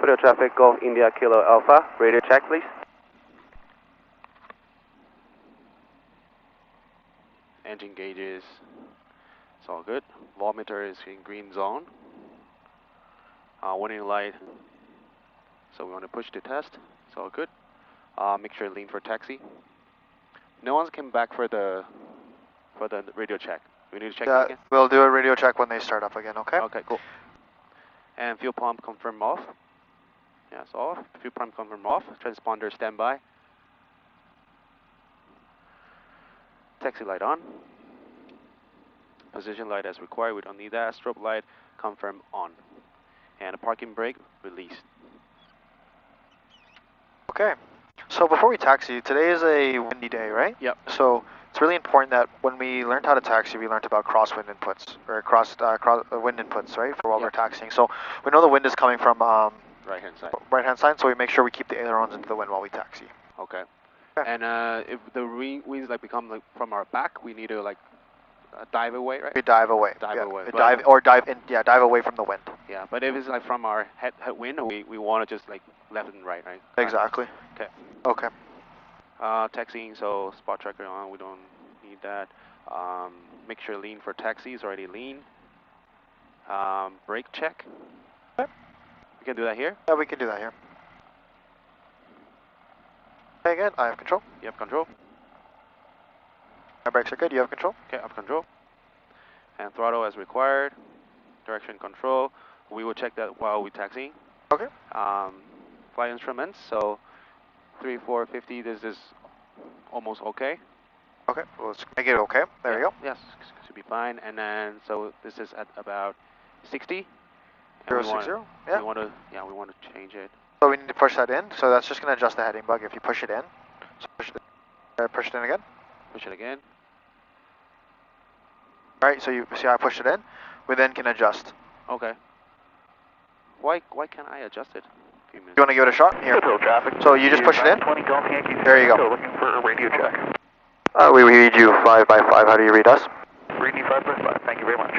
Capital Traffic Golf India Kilo Alpha, radio check please. Engine gauges, it's all good. Voltmeter is in green zone. Warning light, so we want to push the test, it's all good. Make sure lean for taxi. No one's came back for the radio check. We need to check it again? We'll do a radio check when they start up again, okay? Okay, cool. And fuel pump confirm off. Yes, off. Fuel pump confirm off. Transponder standby. Taxi light on. Position light as required, we don't need that. Strobe light confirm on. And a parking brake released. Okay. So before we taxi, today is a windy day, right? Yep. So it's really important that when we learned how to taxi, we learned about crosswind inputs, or wind inputs, right, for while we're taxiing. So we know the wind is coming from right-hand side. Right-hand side, so we make sure we keep the ailerons into the wind while we taxi. Okay. And if the winds like become like from our back, we need to like dive away, right? We dive away. Dive away. Dive away from the wind. Yeah, but if it's like from our headwind, we want to just like left and right, right? Exactly. Okay. Okay. Taxiing, so spot tracker on, we don't need that. Make sure lean for taxi is already lean. Brake check. Okay. We can do that here? Yeah, we can do that here. Okay, good. I have control. You have control. My brakes are good. You have control. Okay, I have control. And throttle as required. Direction control. We will check that while we taxiing. Okay. Flight instruments. So 3450. This is almost okay. Okay. Well, let's make it okay. There you go. Yes, should be fine. And then so this is at about 60. 060. Yeah. We want to change it. So we need to push that in. So that's just going to adjust the heading bug if you push it in. So push it in again. Push it again. All right. So you see how I pushed it in. We then can adjust. Okay. Why can't I adjust it? You want to give it a shot? Here. Traffic. So you just push it in. 20 Golf Yankees. There you go. Looking for a radio check. We read you 5 by 5. How do you read us? Read me 5 by 5. Thank you very much.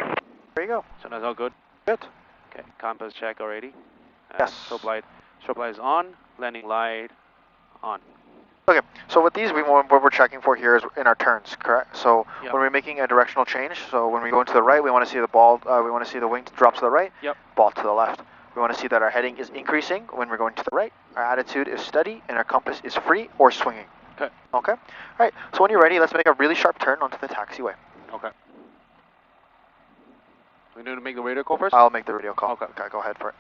There you go. So that's all good. Good. Okay. Compass check already. Yes. Strobe light is on. Landing light on. Okay, so with these, what we're checking for here is in our turns, correct? So when we're making a directional change, so when we go into the right, we want to see the ball, we want to see the wing drop to the right, ball to the left. We want to see that our heading is increasing when we're going to the right, our attitude is steady, and our compass is free or swinging. Okay. Okay? All right, so when you're ready, let's make a really sharp turn onto the taxiway. Okay. We need to make the radio call first? I'll make the radio call. Okay. Okay, go ahead for it.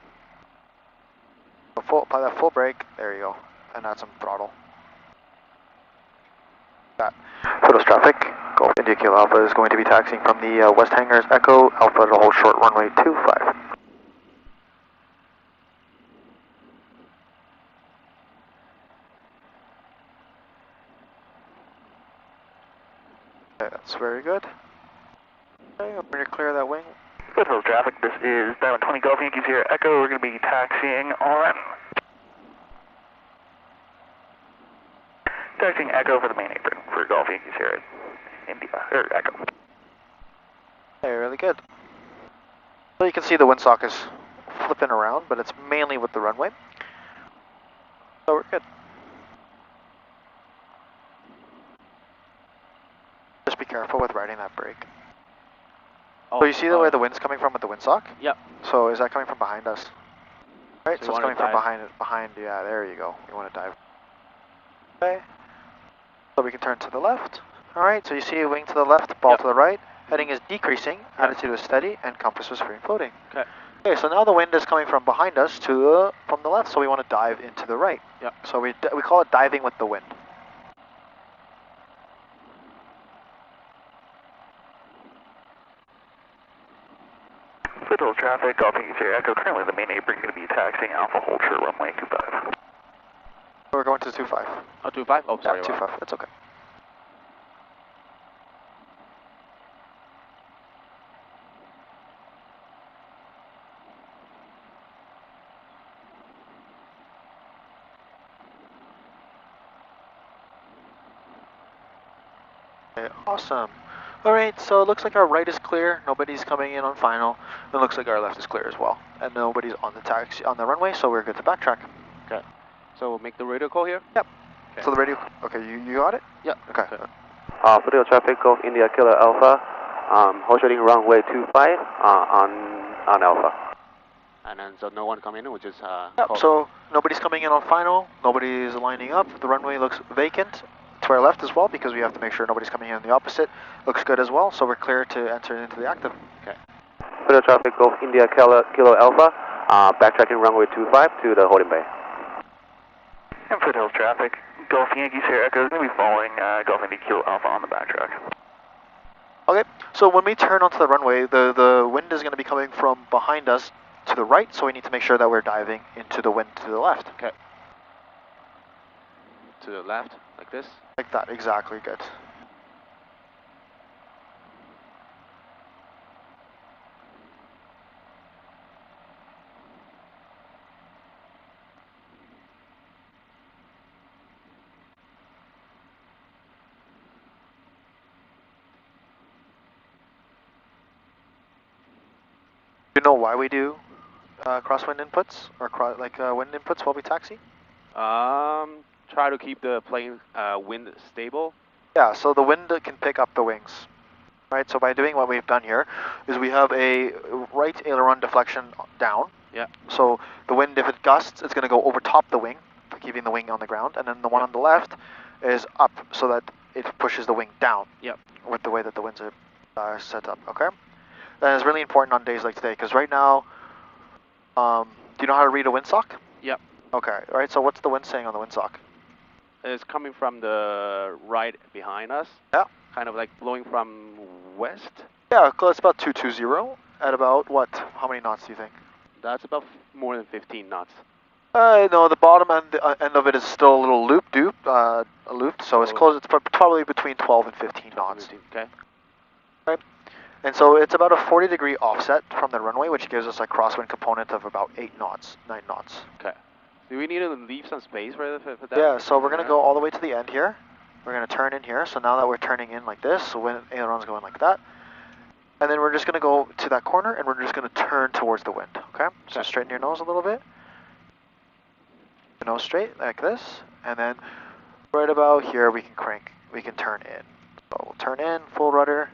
Apply that full brake, there you go, and add some throttle. Photos traffic, Golf India Kilo Alpha is going to be taxiing from the west hangars Echo Alpha to hold short runway 25. Okay, that's very good. Okay, I'm going to clear that wing. Foothills traffic, this is Diamond 20 Golf Yankees here, Echo. We're going to be taxiing on. Taxiing Echo for the main apron for Golf Yankees here at India, or Echo. Okay, really good. So you can see the windsock is flipping around, but it's mainly with the runway. So we're good. Just be careful with riding that brake. Oh, so you see the way the wind's coming from with the windsock? Yep. So is that coming from behind us? Right, So so it's coming from behind, yeah, there you go. You want to dive. Okay. So we can turn to the left. Alright, so you see a wing to the left, ball to the right. Heading is decreasing, attitude is steady, and compass is free and floating. Okay. Okay, so now the wind is coming from behind us to from the left, so we want to dive into the right. Yep. So we call it diving with the wind. Foothills traffic, Golf Yankees here, Echo. Currently the main apron going to be taxiing Alpha hold short runway 25. We're going to 25. Oh, 25? Oh, sorry. Yeah, 25. That's okay. Okay, awesome. Alright, so it looks like our right is clear, nobody's coming in on final. It looks like our left is clear as well. And nobody's on the taxi on the runway, so we're good to backtrack. Okay. So we'll make the radio call here? Yep. Okay. So the radio, okay, you got it? Yep. Okay. Fidelity traffic, Golf India Kilo Alpha, holding runway 25 on Alpha. And then, so no one come in, which is Yep, so nobody's coming in on final, nobody's lining up, the runway looks vacant to our left as well because we have to make sure nobody's coming in on the opposite. Looks good as well, so we're clear to enter into the active. Okay. Fidelity traffic, Golf India Kilo Alpha, backtracking runway 25 to the holding bay. And Foothills traffic, Golf Yankee Sierra Echo is going to be following Golf India Kilo Alpha on the backtrack. Okay, so when we turn onto the runway, the wind is going to be coming from behind us to the right, so we need to make sure that we're diving into the wind to the left. Okay. To the left, like this? Like that, exactly, good. Do you know why we do crosswind inputs or wind inputs while we taxi? Try to keep the plane wind stable. Yeah, so the wind can pick up the wings, right? So by doing what we've done here is we have a right aileron deflection down. Yeah. So the wind, if it gusts, it's going to go over top the wing, keeping the wing on the ground, and then the one on the left is up so that it pushes the wing down. Yep. With the way that the winds are set up, okay? That is really important on days like today, because right now, do you know how to read a windsock? Yep. Okay, right, so what's the wind saying on the windsock? It's coming from the right behind us. Yeah. Kind of like blowing from west. Yeah, it's about 220 at about what? How many knots do you think? That's about more than 15 knots. No, the bottom end of it is still a little looped, so it's close. It's probably between 12 and 15 knots. Okay. Right. And so it's about a 40-degree offset from the runway, which gives us a crosswind component of about 9 knots. Okay. Do we need to leave some space for that? Yeah, so we're going to go all the way to the end here. We're going to turn in here. So now that we're turning in like this, so when aileron's going like that. And then we're just going to go to that corner, and we're just going to turn towards the wind, okay? So straighten your nose a little bit. Nose straight, like this. And then right about here, we can turn in. So we'll turn in, full rudder,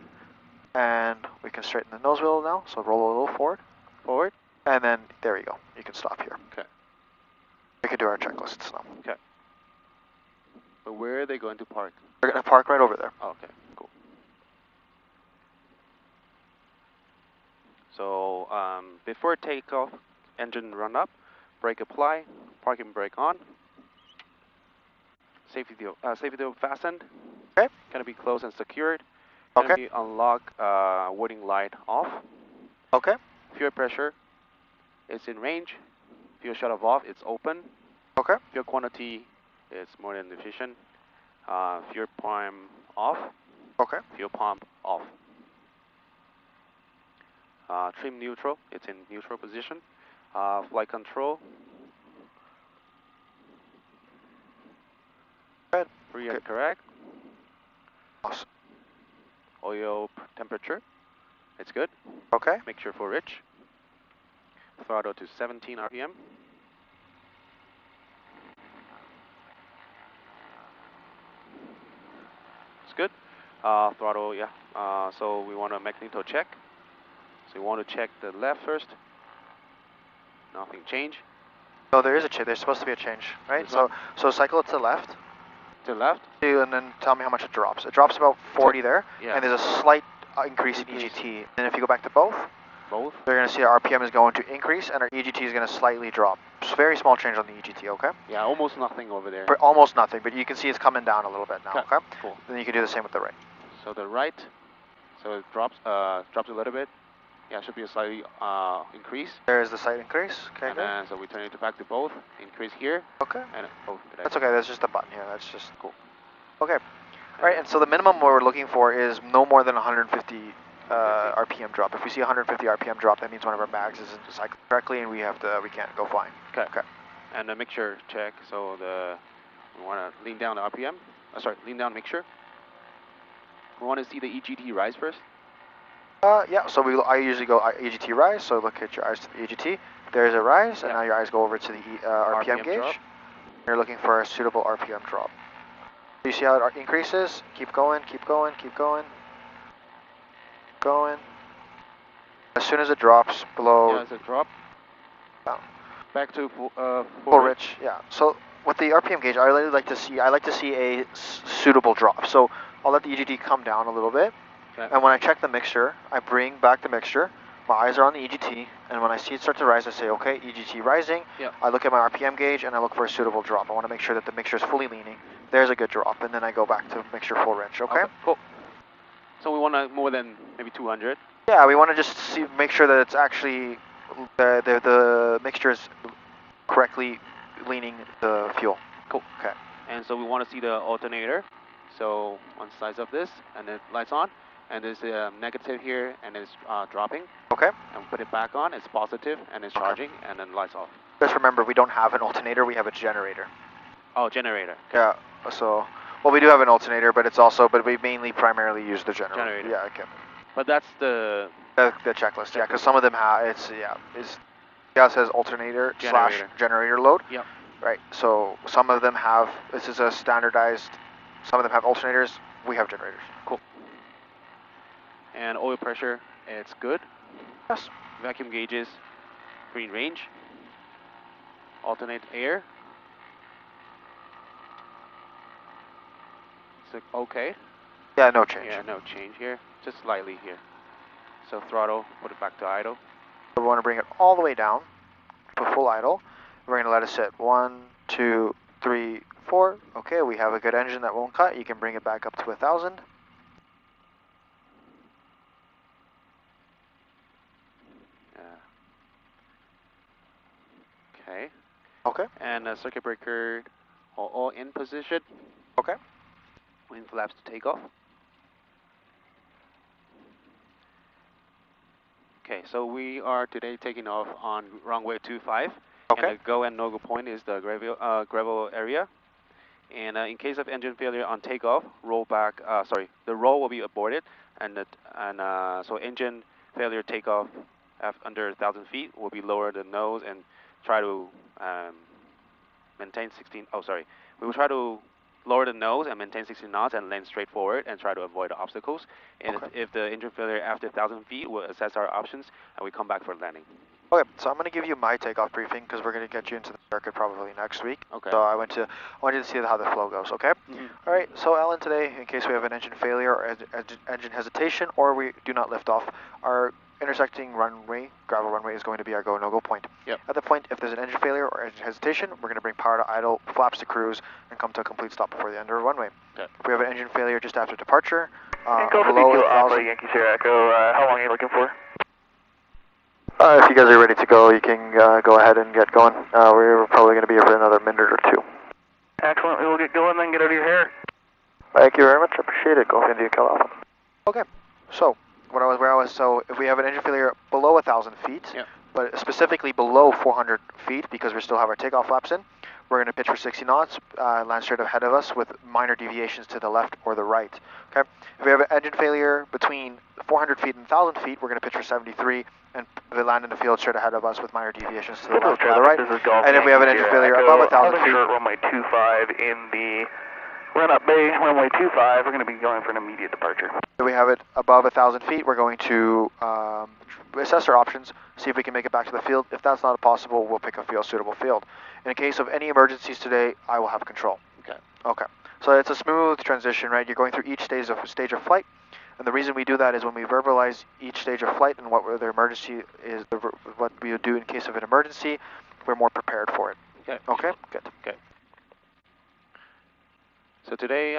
and we can straighten the nose wheel now. So roll a little forward. And then there you go. You can stop here. Okay. We can do our checklists now. Okay. But where are they going to park? They're going to park right over there. Oh, okay, cool. So before takeoff, engine run up, brake apply, parking brake on, safety door fastened. Okay. Canopy closed and secured. Okay. Canopy unlock, warning light off. Okay. Fuel pressure is in range. Fuel shut-off off, it's open. Okay. Fuel quantity is more than efficient. Fuel prime off. Okay. Fuel pump off. Trim neutral, it's in neutral position. Flight control. Good. Free and correct. Awesome. Oil temperature, it's good. Okay. Make sure for rich. Throttle to 17 RPM. It's good. Throttle, yeah. So we want a Magneto check. So we want to check the left first. Nothing change. No, there is a change. There's supposed to be a change, right? So cycle it to the left. To the left? And then tell me how much it drops. It drops about 40 there. Yeah. And there's a slight increase in EGT. And if you go back to both, they're going to see our RPM is going to increase and our EGT is going to slightly drop. It's a very small change on the EGT, okay? Yeah, almost nothing over there. Almost nothing, but you can see it's coming down a little bit now, okay? Cool. Then you can do the same with the right. So the right, so it drops a little bit. Yeah, should be a slightly increase. There is the slight increase. Okay, and good. then so we turn it back to both. Increase here. Okay. And both. That's okay. That's just a button here. That's just cool. Okay. All right. And so the minimum we're looking for is no more than 150 RPM drop. If we see 150 RPM drop, that means one of our bags isn't cycling correctly, and we can't go flying. Okay. Okay. And the mixture check. So we want to lean down the RPM. Lean down mixture. We want to see the EGT rise first. Yeah, so I usually go EGT rise, so look at your eyes to the EGT. There's a rise, and now your eyes go over to the RPM gauge. Drop. You're looking for a suitable RPM drop. You see how it increases? Keep going, keep going, keep going. Going. As soon as it drops below... Yeah, as it drop. Down. Back to full rich, yeah. So with the RPM gauge, I really like to see a suitable drop. So I'll let the EGT come down a little bit. Okay. And when I check the mixture, I bring back the mixture. My eyes are on the EGT, and when I see it start to rise, I say, okay, EGT rising. Yep. I look at my RPM gauge, and I look for a suitable drop. I want to make sure that the mixture is fully leaning. There's a good drop, and then I go back to mixture full wrench, okay? Cool. So we want more than maybe 200? Yeah, we want to just make sure that it's actually, the mixture is correctly leaning the fuel. Cool. Okay. And so we want to see the alternator. So one slice of this, and it lights on. And there's a negative here, and it's dropping. Okay. And put it back on, it's positive, and it's charging, and then lights off. Just remember, we don't have an alternator, we have a generator. Oh, generator. Okay. Yeah, so, well, we do have an alternator, but we mainly primarily use the generator. Yeah, okay. But that's the checklist, yeah, because some of them have, it says alternator / generator load. Yep. Right, so some of them have, this is a standardized, some of them have alternators, we have generators. Cool. And oil pressure, it's good. Yes. Vacuum gauges, green range. Alternate air. It's okay. Yeah, no change. Yeah, no change here. Just slightly here. So throttle, put it back to idle. We want to bring it all the way down to full idle. We're going to let it sit. 1, 2, 3, 4. Okay, we have a good engine that won't cut. You can bring it back up to 1,000. Okay. Okay. And circuit breaker all in position. Okay. Wing flaps to take off. Okay, so we are today taking off on runway 25. Okay. And the go and no-go point is the gravel area. And in case of engine failure on takeoff, the roll will be aborted, and so engine failure takeoff under 1,000 feet will be lower the nose and try to maintain 16. Oh, sorry. We will try to lower the nose and maintain 16 knots and land straight forward and try to avoid the obstacles. And if the engine failure after 1,000 feet, we'll assess our options and we come back for landing. Okay, so I'm going to give you my takeoff briefing because we're going to get you into the circuit probably next week. Okay. So I wanted to see how the flow goes, okay? Mm-hmm. All right, so Alan, today, in case we have an engine failure or engine hesitation or we do not lift off, our intersecting runway, gravel runway, is going to be our go, no-go point. Yep. At the point, if there's an engine failure or engine hesitation, we're going to bring power to idle, flaps to cruise, and come to a complete stop before the end of the runway. Okay. If we have an engine failure just after departure, below 1,000. Yankee Sierra Echo, how long are you looking for? If you guys are ready to go, you can go ahead and get going. We're probably going to be here for another minute or two. Excellent. We will get going then. Get out of your hair. Thank you very much. I appreciate it. Go India Cal Alpha. Okay. So so if we have an engine failure below 1,000 feet, but specifically below 400 feet because we still have our takeoff flaps in, we're going to pitch for 60 knots, land straight ahead of us with minor deviations to the left or the right. Okay. If we have an engine failure between 400 feet and 1,000 feet, we're going to pitch for 73 and land in the field straight ahead of us with minor deviations to the left or the right. And if we have an engine failure above 1,000 feet, runway 25 in the run-up bay, runway 25, we're going to be going for an immediate departure. If we have it above 1,000 feet, we're going to assess our options, see if we can make it back to the field. If that's not possible, we'll pick a suitable field. In case of any emergencies today, I will have control. Okay. Okay. So it's a smooth transition, right? You're going through each stage of flight, and the reason we do that is when we verbalize each stage of flight and what the emergency is, what we would do in case of an emergency, we're more prepared for it. Okay. Okay. Good. Okay. So today,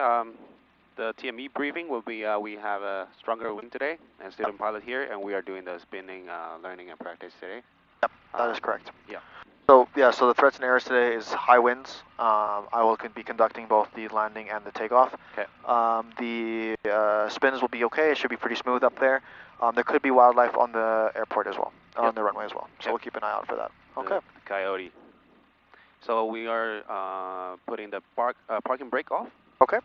the TME briefing will be, we have a stronger wing today, and student pilot here, and we are doing the spinning, learning and practice today. Yep, that is correct. Yeah. So the threats and errors today is high winds. I will be conducting both the landing and the takeoff. Okay. The spins will be okay. It should be pretty smooth up there. There could be wildlife on the airport as well, on the runway as well. So we'll keep an eye out for that. Okay. The coyote. So we are putting the parking brake off. Okay.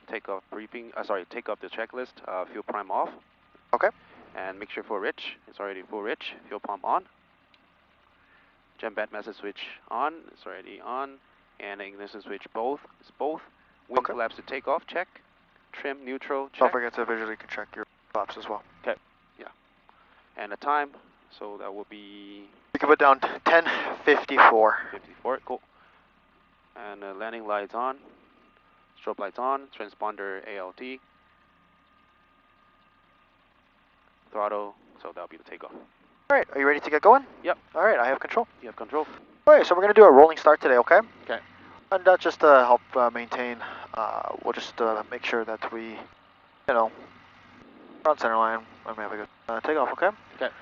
take off briefing. Take off the checklist. Fuel prime off. Okay. And make sure full rich. It's already full rich. Fuel pump on. Gen bed message switch on. It's already on. And ignition switch both. It's both. Wing flaps to take off. Check. Trim neutral. Check. Don't forget to visually check your flaps as well. Okay. Yeah. And the time. So that will be. We can put down 10:54. 54. Cool. And landing lights on. Strobe lights on. Transponder ALT. Throttle. So that'll be the takeoff. All right, are you ready to get going? Yep. All right, I have control. You have control. All right, so we're going to do a rolling start today, okay? Okay. And just to help maintain, we'll just make sure that we, we're on center line when we have a good takeoff, okay? Okay.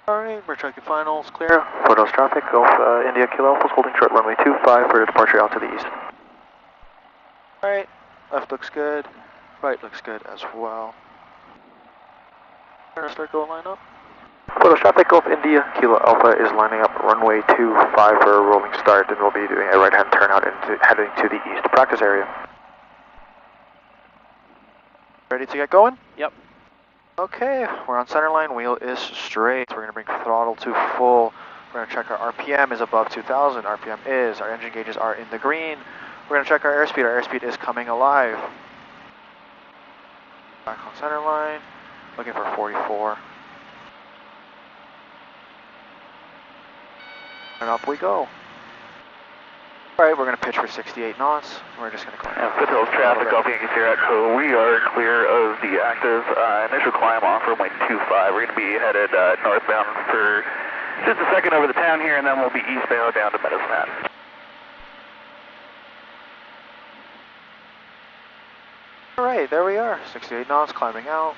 All right, we're checking finals, clear. Photos traffic, Golf India Kilo Alpha holding short runway 25 for departure out to the east. All right, left looks good, right looks good as well. We're gonna start going line up. Photos traffic, Golf India Kilo Alpha is lining up runway 25 for a rolling start, and we'll be doing a right-hand turnout heading to the east practice area. Ready to get going? Yep. Okay, we're on center line, wheel is straight. We're going to bring throttle to full. We're going to check our RPM is above 2,000. RPM is, our engine gauges are in the green. We're going to check our airspeed. Our airspeed is coming alive. Back on center line, looking for 44. And up we go. Alright, we're going to pitch for 68 knots. We're just going to climb. And foothills traffic, Golf Yankee Sierra Echo. We are clear of the active initial climb off runway 25. We're going to be headed northbound for just a second over the town here, and then we'll be eastbound down to Medicine Hat. Alright, there we are. 68 knots, climbing out.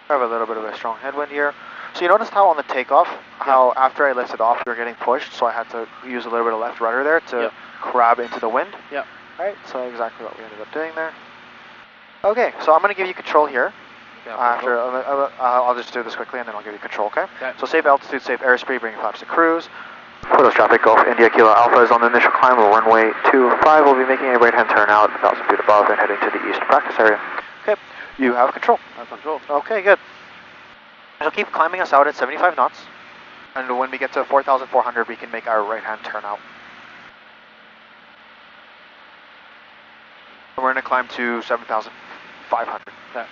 I have a little bit of a strong headwind here. So you noticed how on the takeoff, how after I lifted off, we were getting pushed, so I had to use a little bit of left rudder there to grab into the wind? Yep. Alright, so exactly what we ended up doing there. Okay, so I'm going to give you control here. After I'll just do this quickly and then I'll give you control, okay? So safe altitude, safe airspeed, bring flaps to cruise. Photos traffic, Golf India Kilo Alpha is on the initial climb of runway 25. We'll be making a right-hand turnout, 1,000 feet above, and heading to the east practice area. Okay, you have control. I have control. Okay, good. So keep climbing us out at 75 knots, and when we get to 4,400, we can make our right-hand turnout. And we're going to climb to 7,500. Okay.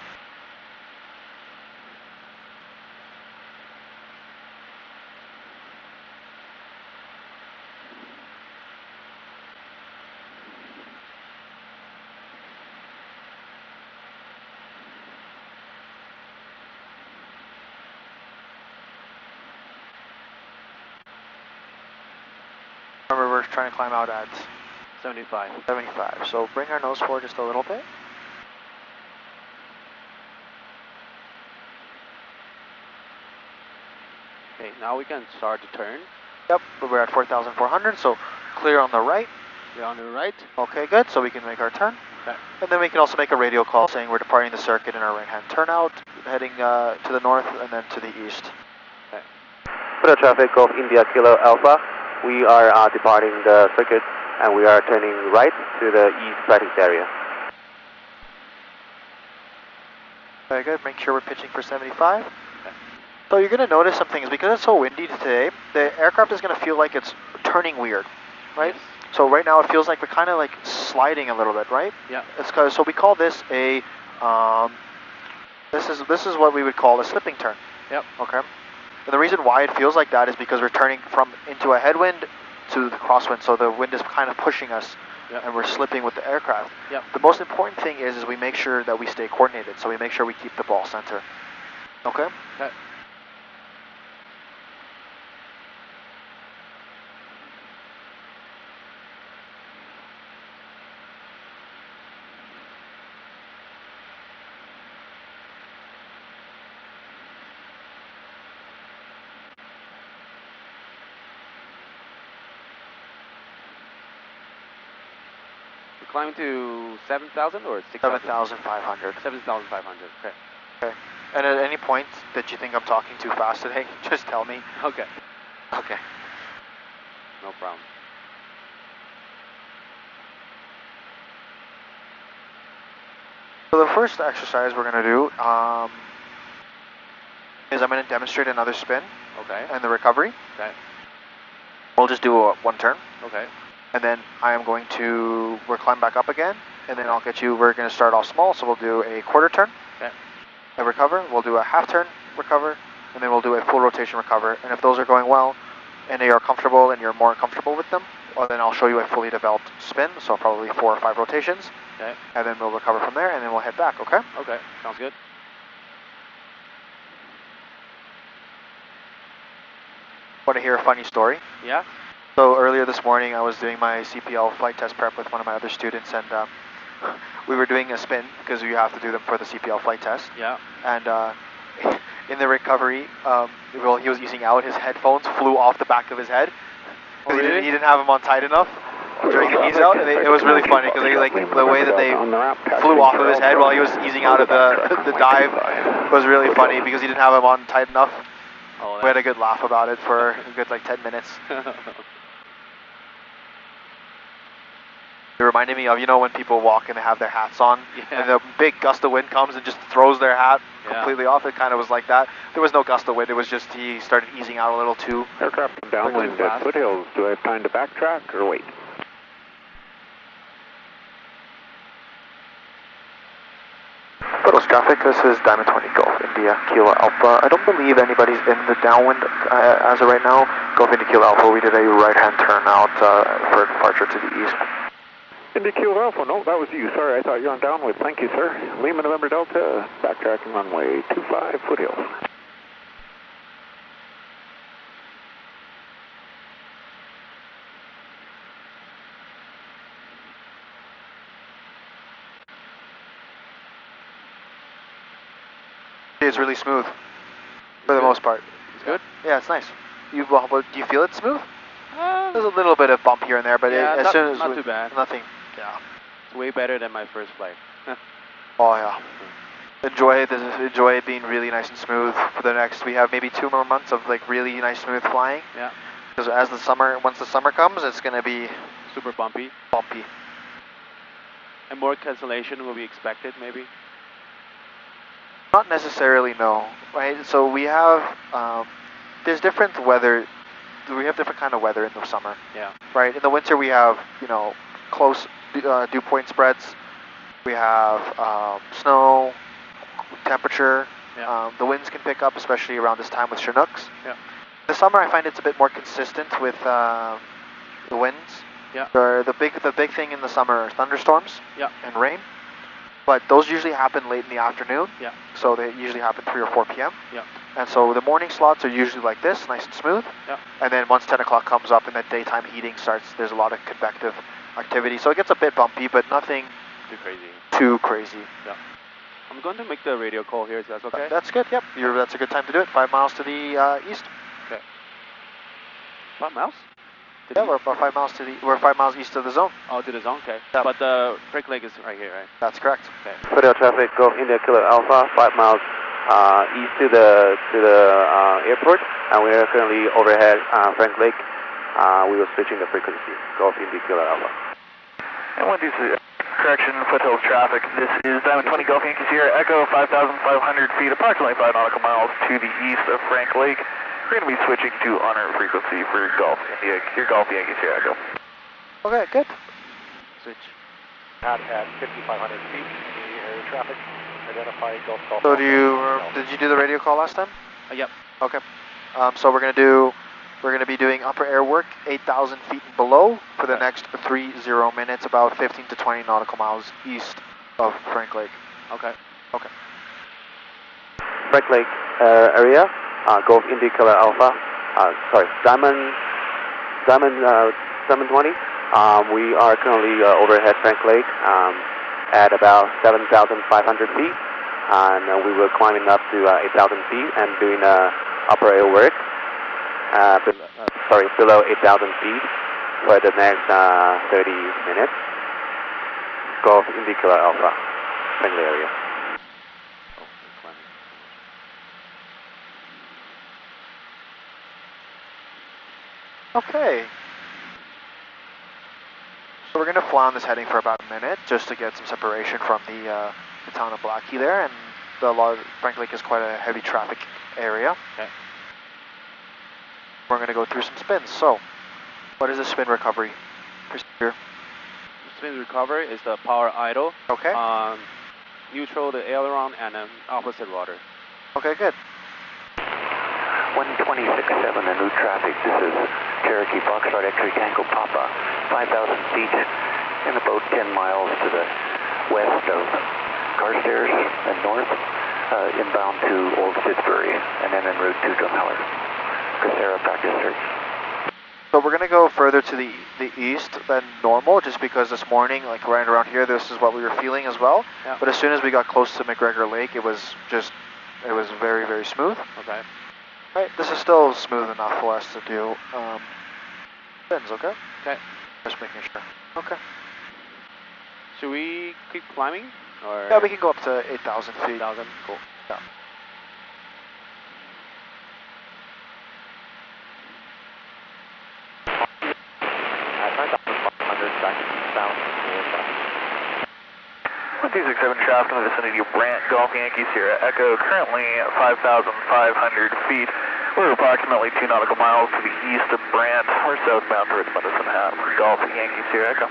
Remember, we're trying to climb out at 75. 75. So bring our nose forward just a little bit. Okay, now we can start to turn. Yep, we're at 4,400, so clear on the right. We're on the right. Okay, good, so we can make our turn. Okay. And then we can also make a radio call saying we're departing the circuit in our right-hand turnout, heading to the north and then to the east. Okay. For the traffic, Golf India Kilo Alpha, we are departing the circuit and we are turning right to the east practice area. Very good, make sure we're pitching for 75. So you're going to notice some things. Because it's so windy today, the aircraft is going to feel like it's turning weird, right? Yes. So right now it feels like we're kind of like sliding a little bit, right? Yeah. It's cause, so we call this a, this is what we would call a slipping turn. Yep. Okay. And the reason why it feels like that is because we're turning into a headwind to the crosswind, so the wind is kind of pushing us, and we're slipping with the aircraft. Yep. The most important thing is we make sure that we stay coordinated, so we make sure we keep the ball center. Okay? Okay. Climbing to 7,000 or 6,000? 7,500. 7,500. Okay. Okay. And at any point that you think I'm talking too fast today, just tell me. Okay. Okay. No problem. So the first exercise we're going to do is I'm going to demonstrate another spin. Okay. And the recovery. Okay. We'll just do one turn. Okay. And then I am going to, we'll climb back up again. And then I'll get you, we're going to start off small, so we'll do a quarter turn. Okay. A recover. We'll do a half turn recover. And then we'll do a full rotation recover. And if those are going well, and they are comfortable and you're more comfortable with them, well, then I'll show you a fully developed spin, so probably 4 or 5 rotations. Okay. And then we'll recover from there, and then we'll head back, okay? Okay, sounds good. Want to hear a funny story? Yeah. So earlier this morning, I was doing my CPL flight test prep with one of my other students, and we were doing a spin, because you have to do them for the CPL flight test. Yeah. And in the recovery, while he was easing out, his headphones flew off the back of his head. Oh, really? He didn't have them on tight enough during the ease out, and it was really funny because the way that they flew off of his head while he was easing out of the dive was really funny because he didn't have them on tight enough. Oh, we had a good laugh about it for a good 10 minutes. It reminded me of, when people walk and they have their hats on, and the big gust of wind comes and just throws their hat completely off. It kind of was like that. There was no gust of wind, it was just he started easing out a little too. Aircraft downwind at foothills. Do I have time to backtrack or wait? Foothills traffic, this is Diamond 20 Golf India Kilo Alpha. I don't believe anybody's in the downwind as of right now. Golf India Kilo Alpha, we did a right-hand turn out for departure to the east. India Kilo Alpha, no, that was you. Sorry, I thought you were on downwind. Thank you, sir. Lima November Delta, backtracking runway 25 foothills. It's really smooth, for the most part. It's good? Yeah, it's nice. Do you feel it smooth? There's a little bit of bump here and there, but as soon as not too bad. Nothing. Yeah. It's way better than my first flight. Oh yeah. Enjoy it being really nice and smooth for the next. We have maybe 2 more months of really nice smooth flying. Yeah. Because once the summer comes, it's gonna be super bumpy. Bumpy. And more cancellation will be expected, maybe. Not necessarily, no. Right. So we have there's different weather. We have different kind of weather in the summer. Yeah. Right. In the winter, we have close dew point spreads. We have snow, temperature. Yeah. The winds can pick up, especially around this time with Chinooks. Yeah. In the summer, I find it's a bit more consistent with the winds. Yeah. The big thing in the summer are thunderstorms. Yeah. And rain. But those usually happen late in the afternoon. Yeah. So they usually happen 3 or 4 p.m. Yeah. And so the morning slots are usually like this, nice and smooth. Yeah. And then once 10 o'clock comes up and that daytime heating starts, there's a lot of convective activity. So it gets a bit bumpy, but nothing too crazy. Yeah. I'm going to make the radio call here, is that okay? That's good, yep. That's a good time to do it. 5 miles to the east. Okay. 5 miles? Yeah, we're about 5 miles we're 5 miles east of the zone. Oh, to the zone, okay. Yep. But the Frank Lake is right here, right? That's correct. Okay. Foothills traffic, Golf India Kilo Alpha, 5 miles east to the airport, and we are currently overhead Frank Lake. We were switching the frequency, Golf India Kilo Alpha. And 123, correction, Foothills traffic. This is Diamond 20 Golf Yankee Sierra Echo, 5,500 feet, approximately 5 nautical miles to the east of Frank Lake. We're going to be switching to en route frequency for Golf India, your Golf Yankee Sierra Echo. Okay, good. Switch. At 5,500 feet, the area traffic, identify Gulf. So did you do the radio call last time? Yep. Okay. So we're gonna be doing upper air work, 8,000 feet and below for the next 30 minutes, about 15 to 20 nautical miles east of Frank Lake. Okay. Okay. Frank Lake area, Golf India Kilo Alpha, Diamond 20. We are currently overhead Frank Lake at about 7,500 feet, and we were climbing up to 8,000 feet and doing upper air work. Below 8,000 feet for the next 30 minutes. Golf India Kilo Alpha, Frank Lake area. Okay. So we're going to fly on this heading for about a minute just to get some separation from the town of Blackie there, and Frank Lake is quite a heavy traffic area. Okay. We're going to go through some spins. So, what is the spin recovery procedure? Spin recovery is the power idle. Okay. Neutral the aileron and then opposite rudder. Okay, good. 126.7 in new traffic. This is Cherokee Foxtrot X-ray Tango Papa. 5,000 feet and about 10 miles to the west of Carstairs and north, inbound to Old Fitzbury, and then en route to Drumheller. Casera practice search. So we're going to go further to the east than normal, just because this morning, like right around here, this is what we were feeling as well. Yeah. But as soon as we got close to McGregor Lake, it was very, very smooth. Okay. Right, this is still smooth enough for us to do spins, okay? Okay. Just making sure. Okay. Should we keep climbing? Or Yeah, we can go up to 8,000 feet. 8,000? Cool. Yeah. At 9,500 back south. 1267 traffic in the vicinity of Brant, Golf Yankee Sierra Echo, currently at 5,500 feet. We're approximately 2 nautical miles to the east of Brant. We're southbound towards Medicine Hat for Golf Yankee Sierra Echo.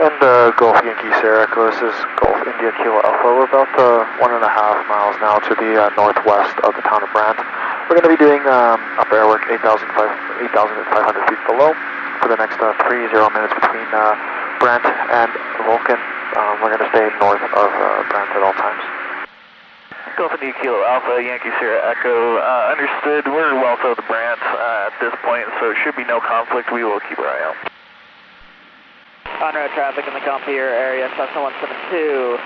And Golf Yankee Sierra Echo, this is Golf India Kilo Alpha. We're about 1.5 miles now to the northwest of the town of Brant. We're going to be doing up airwork 8,500 feet below for the next 30 minutes between Brant and Vulcan. We're going to stay north of Brant at all times. Golf India Kilo Alpha, Yankee Sierra Echo, understood. We're well south of Brant at this point, so it should be no conflict. We will keep our eye out. On-road traffic in the Compier area, Cessna 172.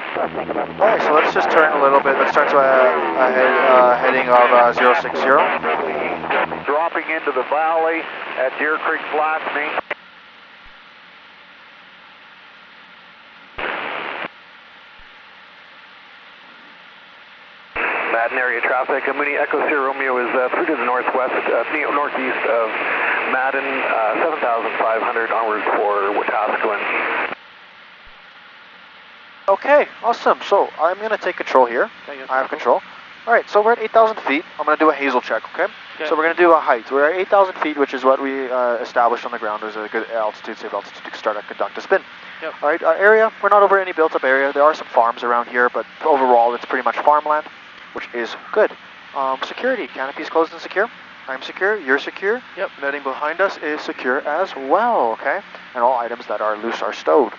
Alright, so let's just turn a little bit. Let's turn to a heading of 060. Dropping into the valley at Deer Creek Flats, Main. Madden area traffic. Mooney Echo Sierra Romeo is through to the northwest, northeast of Madden, 7,500 onward for Wetaskiwin. Okay, awesome. So I'm going to take control here. I have control. Alright, so we're at 8,000 feet. I'm going to do a HASEL check, okay? So we're going to do a height. We're at 8,000 feet, which is what we established on the ground. There's a good altitude, safe altitude to start and conduct a spin. Yep. Alright, our area, we're not over any built-up area. There are some farms around here, but overall it's pretty much farmland, which is good. Security, canopy is closed and secure. I'm secure, you're secure. Yep. Netting behind us is secure as well, okay? And all items that are loose are stowed.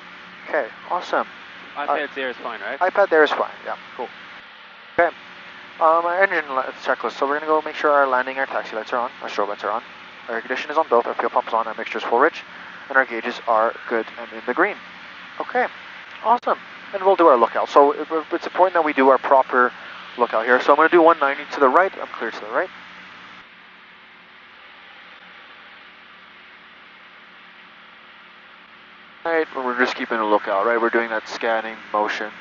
Okay, awesome. iPad there is fine, right? iPad there is fine, yeah. Cool. Okay. Our engine checklist. So we're gonna go make sure our landing, our taxi lights are on, our strobe lights are on, our air condition is on both, our fuel pump's on, our mixture is full rich, and our gauges are good and in the green. Okay, awesome. And we'll do our lookout. So it's important that we do our proper lookout here. So I'm gonna do 190 to the right. I'm clear to the right. Right, we're just keeping a lookout, right? We're doing that scanning motion,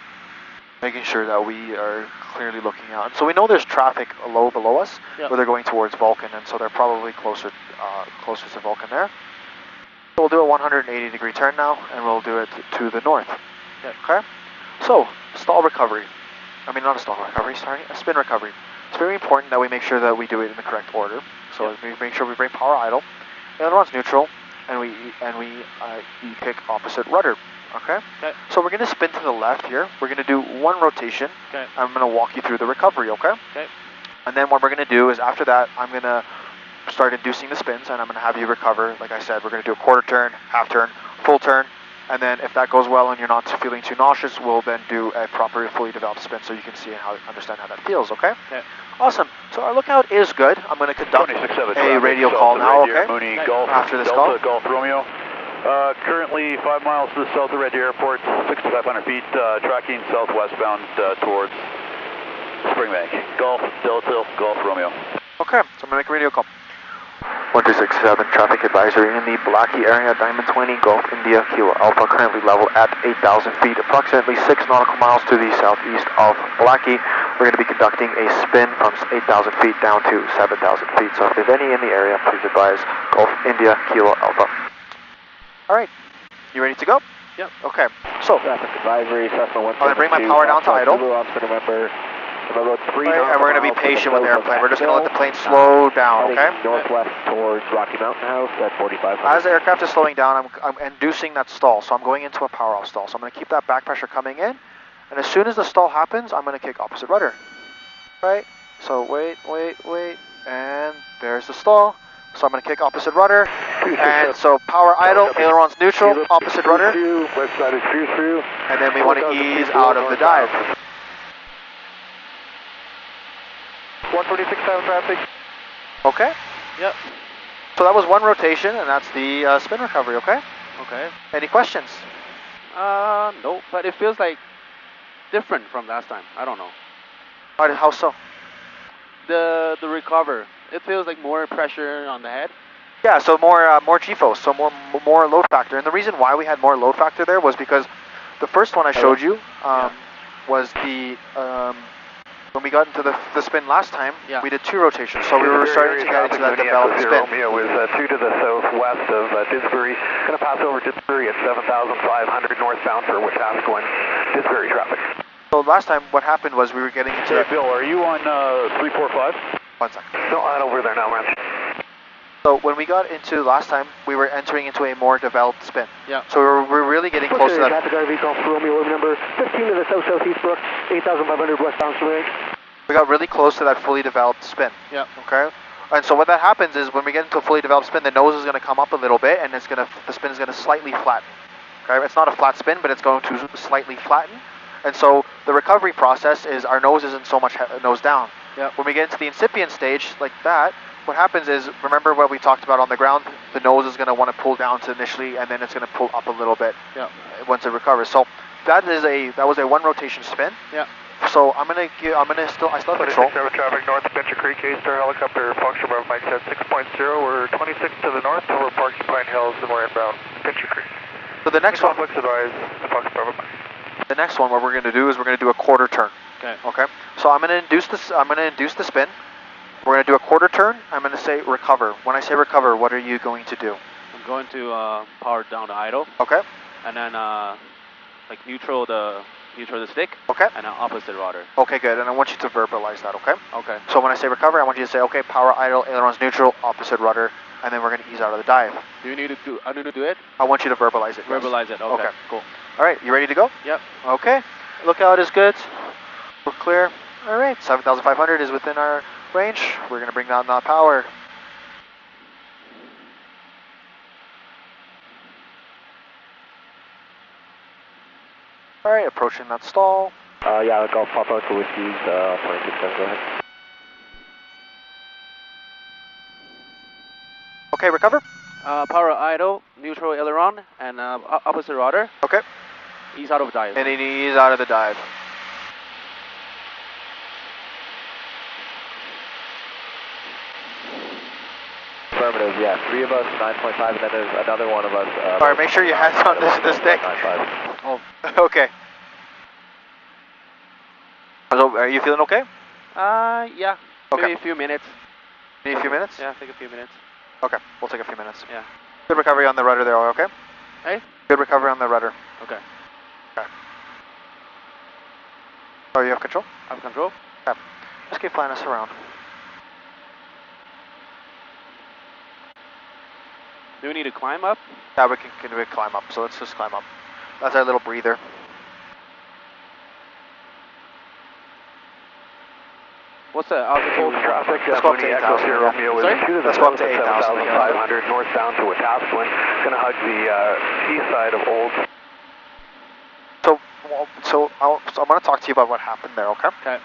making sure that we are clearly looking out. And so we know there's traffic low below us, Yep. where they're going towards Vulcan, and so they're probably closer to Vulcan there. So we'll do a 180-degree turn now, and we'll do it to the north. Yep. Okay? So, stall recovery. I mean, not a stall recovery, sorry, a spin recovery. It's very important that we make sure that we do it in the correct order. So Yep. we make sure we bring power idle, aileron's neutral, and we E-pick opposite rudder. Okay? Okay. So we're going to spin to the left here. We're going to do one rotation. Okay. I'm going to walk you through the recovery, okay? Okay. And then what we're going to do is after that, I'm going to start inducing the spins, and I'm going to have you recover. Like I said, we're going to do a quarter turn, half turn, full turn, and then if that goes well and you're not feeling too nauseous, we'll then do a proper, fully developed spin so you can see and understand how that feels, okay? Okay. Awesome. So our lookout is good. I'm going to conduct a radio call now, okay? Mooney, Okay. Golf, After this Delta, call. Golf Romeo. Currently 5 miles to the south of Red Deer Airport, 6,500 feet, tracking southwestbound towards Springbank. Golf, Delta, Golf Romeo. Okay, so I'm going to make a radio call. 1267 traffic advisory in the Blackie area, Diamond 20, Gulf India, Kilo Alpha, currently level at 8,000 feet, approximately 6 nautical miles to the southeast of Blackie. We're going to be conducting a spin from 8,000 feet down to 7,000 feet. So if there's any in the area, please advise Gulf India, Kilo Alpha. All right, you ready to go? Yep. Okay, so Traffic advisory, Cessna 172. I'm going to bring my power down to idle. About 3 right, and we're going to be patient with the airplane. We're just going to let the plane slow down, okay? Northwest towards Rocky Mountain House at 45. As the aircraft is slowing down, I'm inducing that stall, so I'm going into a power off stall. So I'm going to keep that back pressure coming in, and as soon as the stall happens, I'm going to kick opposite rudder. Right? So wait, and there's the stall. So I'm going to kick opposite rudder, and so power idle, ailerons neutral, opposite rudder, West side is through, and then we want to ease out of the dive. 126 south traffic. Okay? Yep. So that was one rotation, and that's the spin recovery, okay? Okay. Any questions? No, but it feels like different from last time. I don't know. How so? The recover, it feels like more pressure on the head. Yeah, so more GFOS, so more load factor. And the reason why we had more load factor there was because the first one I showed you was the when we got into the spin last time, we did 2 rotations, so we were starting to get into that developed spin. Romeo is 2 to the southwest of Didsbury. Going to pass over Didsbury at 7,500 northbound for Wetaskiwin, Didsbury traffic. So last time, what happened was we were getting into... Hey, Bill, are you on 345? 1 second. No, I'm over there now, man. So when we got into last time, we were entering into a more developed spin. Yeah. So we're really getting close to that. Traffic RV call for Romeo number 15 to the south-southeast Brook, 8,500 westbound survey. We got really close to that fully developed spin. Yeah. Okay. And so what that happens is when we get into a fully developed spin, the nose is going to come up a little bit, and the spin is going to slightly flatten. Okay. It's not a flat spin, but it's going to slightly flatten. And so the recovery process is our nose isn't so much nose down. Yeah. When we get into the incipient stage like that, what happens is, remember what we talked about on the ground, the nose is going to want to pull down to initially, and then it's going to pull up a little bit once it recovers. So that was a 1 rotation spin. Yeah. So I still have control. 26 traffic north of Venture Creek, A-Star helicopter function above Mike set 6.0. We're 26 to the north, and we're parking Pine Hills, and we're inbound Venture Creek. So the next one, advise the Fox Bravo Mike. the next one, what we're going to do is we're going to do a quarter turn. Okay. Okay. So I'm going to induce this. I'm going to induce the spin. We're going to do a quarter turn. I'm going to say recover. When I say recover, what are you going to do? I'm going to power down to idle. Okay. And then like neutral the stick. Okay. And then opposite rudder. Okay, good. And I want you to verbalize that. Okay. Okay. So when I say recover, I want you to say, okay, power idle, ailerons neutral, opposite rudder, and then we're going to ease out of the dive. Do you need to do? I need to do it. I want you to verbalize it. Verbalize it. Okay. Cool. All right. You ready to go? Yep. Okay. Lookout is good. We're clear. All right. 7,500 is within our range. We're going to bring down that power. All right, approaching that stall. Yeah, Golf Papa to Whiskey's 26, go ahead. Okay, recover. Power idle, neutral aileron, and opposite rudder. Okay. Ease out of dive. And then ease out of the dive. Affirmative, yeah. 3 of us, 9.5, and then there's another one of us. All right, make sure your hands on this stick. 9.5. Oh, okay. So, are you feeling okay? Yeah. Okay. Maybe a few minutes. Need a few minutes? Yeah, take a few minutes. Okay, we'll take a few minutes. Yeah. Good recovery on the rudder there, okay? Hey? Good recovery on the rudder. Okay. Okay. Oh, you have control? I have control. Okay. Just keep flying us around. Do we need to climb up? Yeah, we can climb up, so let's just climb up. That's our little breather. What's the altitude? Traffic, let's go up to 8,000. Let's go up to 8,000. 7,500 northbound to Wetaskiwin. Going to hug the east side of Old. So I'm going to talk to you about what happened there, okay? Okay.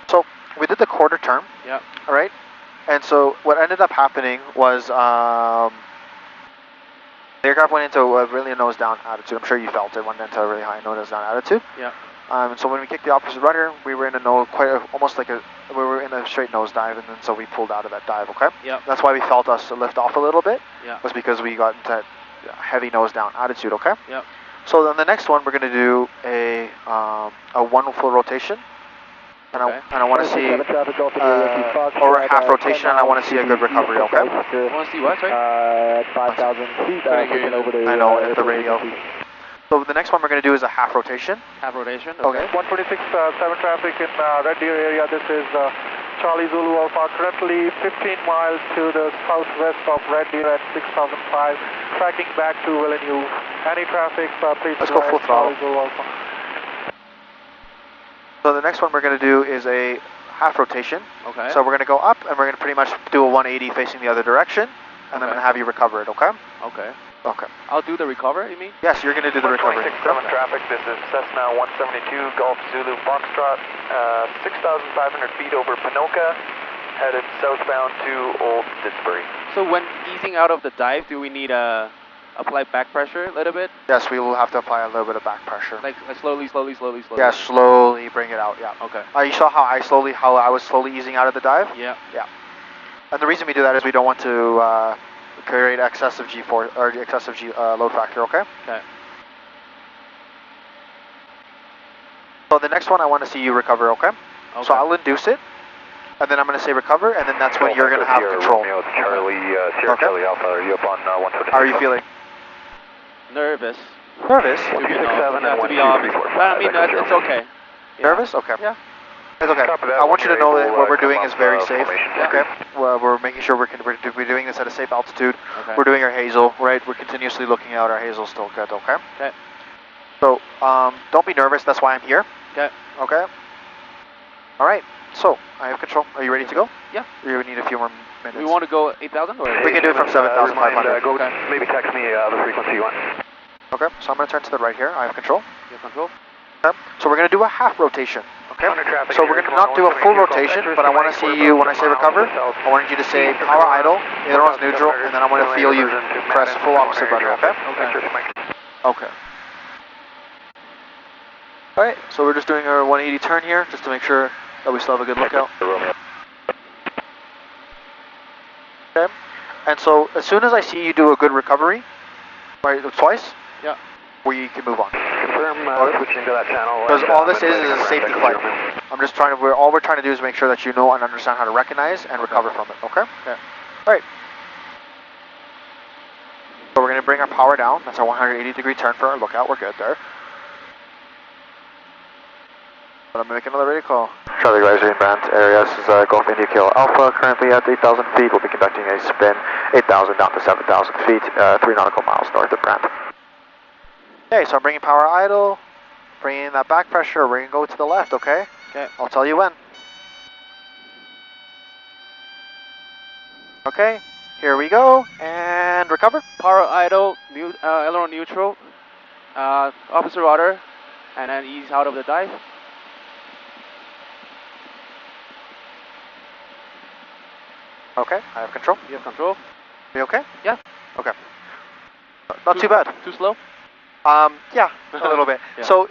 So we did the quarter turn. Yeah. All right. And so what ended up happening was the aircraft went into a really nose down attitude. I'm sure you felt it. Went into a really high nose down attitude. Yeah. So when we kicked the opposite rudder, we were in a nose, we were in in a straight nose dive, and then so we pulled out of that dive, okay? Yep. That's why we felt us lift off a little bit. Yeah. Was because we got into that heavy nose down attitude, okay? Yep. So then the next one, we're going to do a one full rotation. And Okay. I want to see, or a half rotation, and I want to see a good recovery, okay? You want to see what, sorry? At 5,000 feet, over the... I know, at the radio. So the next one we're going to do is a half rotation. Half rotation. Okay. 126, 7 traffic in Red Deer area. This is Charlie Zulu Alpha, currently 15 miles to the southwest of Red Deer at 6,005, tracking back to Villeneuve. Any traffic, please... Let's go full throttle. Charlie Zulu Alpha. So the next one we're going to do is a half rotation. Okay. So we're going to go up, and we're going to pretty much do a 180 facing the other direction, and then I'm going to have you recover it, okay? Okay. Okay. I'll do the recover, you mean? Yes, you're going to do the recovery. 126.7 traffic, this is Cessna 172 Golf Zulu Foxtrot, 6,500 feet over Panoka, headed southbound to Old Didsbury. So when easing out of the dive, do we need to apply back pressure a little bit? Yes, we will have to apply a little bit of back pressure. Like slowly. Yeah, slowly bring it out, yeah. Okay. You saw how I was slowly easing out of the dive? Yeah. Yeah. And the reason we do that is we don't want to create excessive G4 or excessive load factor, okay? Okay. So the next one I want to see you recover, okay? So I'll induce it, and then I'm going to say recover, and then that's when you're going to have control. Romeo, Sierra Charlie Alpha, are you up on 126? How are you feeling? Nervous. Nervous? 267 and To be honest. 1234. But I mean, it's okay. Yeah. Nervous? Okay. Yeah. It's okay. Copy that. I want you to know that what we're Come doing up, is very safe. formation. Okay. Well, we're making sure we're doing this at a safe altitude. Okay. We're doing our HASEL, right? We're continuously looking out. Our HASEL's still good, okay? Okay. So, don't be nervous. That's why I'm here. Okay. Okay. All right. So, I have control. Are you ready to go? Yeah. Or you need a few more minutes? We want to go 8,000 or? We can do it from 7,500. Go maybe text me the frequency you want. Okay. So I'm going to turn to the right here. I have control. You have control? Okay. So we're going to do a half rotation. Okay. Traffic So we're going to not do a full rotation, but I want to see you, when I say recover, I want you to say power idle, ailerons neutral, and then I want to feel you press full opposite rudder, okay? Okay. Alright, so we're just doing our 180 turn here, just to make sure that we still have a good lookout. Okay. And so, as soon as I see you do a good recovery, right, twice, yeah, we can move on. Confirm switching to that channel. Because all this is a safety flight. I'm just trying to, all we're trying to do is make sure that you know and understand how to recognize and recover from it, okay? Okay. Alright. So we're going to bring our power down. That's our 180-degree turn for our lookout. We're good there. But I'm going to make another radio call. Charlie Riser inbound area. This is Golf India Kilo Alpha, currently at 8,000 feet. We'll be conducting a spin 8,000 down to 7,000 feet, 3 nautical miles north of Brant. Okay, so I'm bringing power idle, bringing that back pressure. We're going to go to the left, okay? Okay. I'll tell you when. Okay, here we go, and recover. Power idle, aileron neutral, opposite rudder, and then ease out of the dive. Okay, I have control. You have control? You okay? Yeah. Okay. Not too bad. Too slow? Yeah, a little bit. Yeah. So,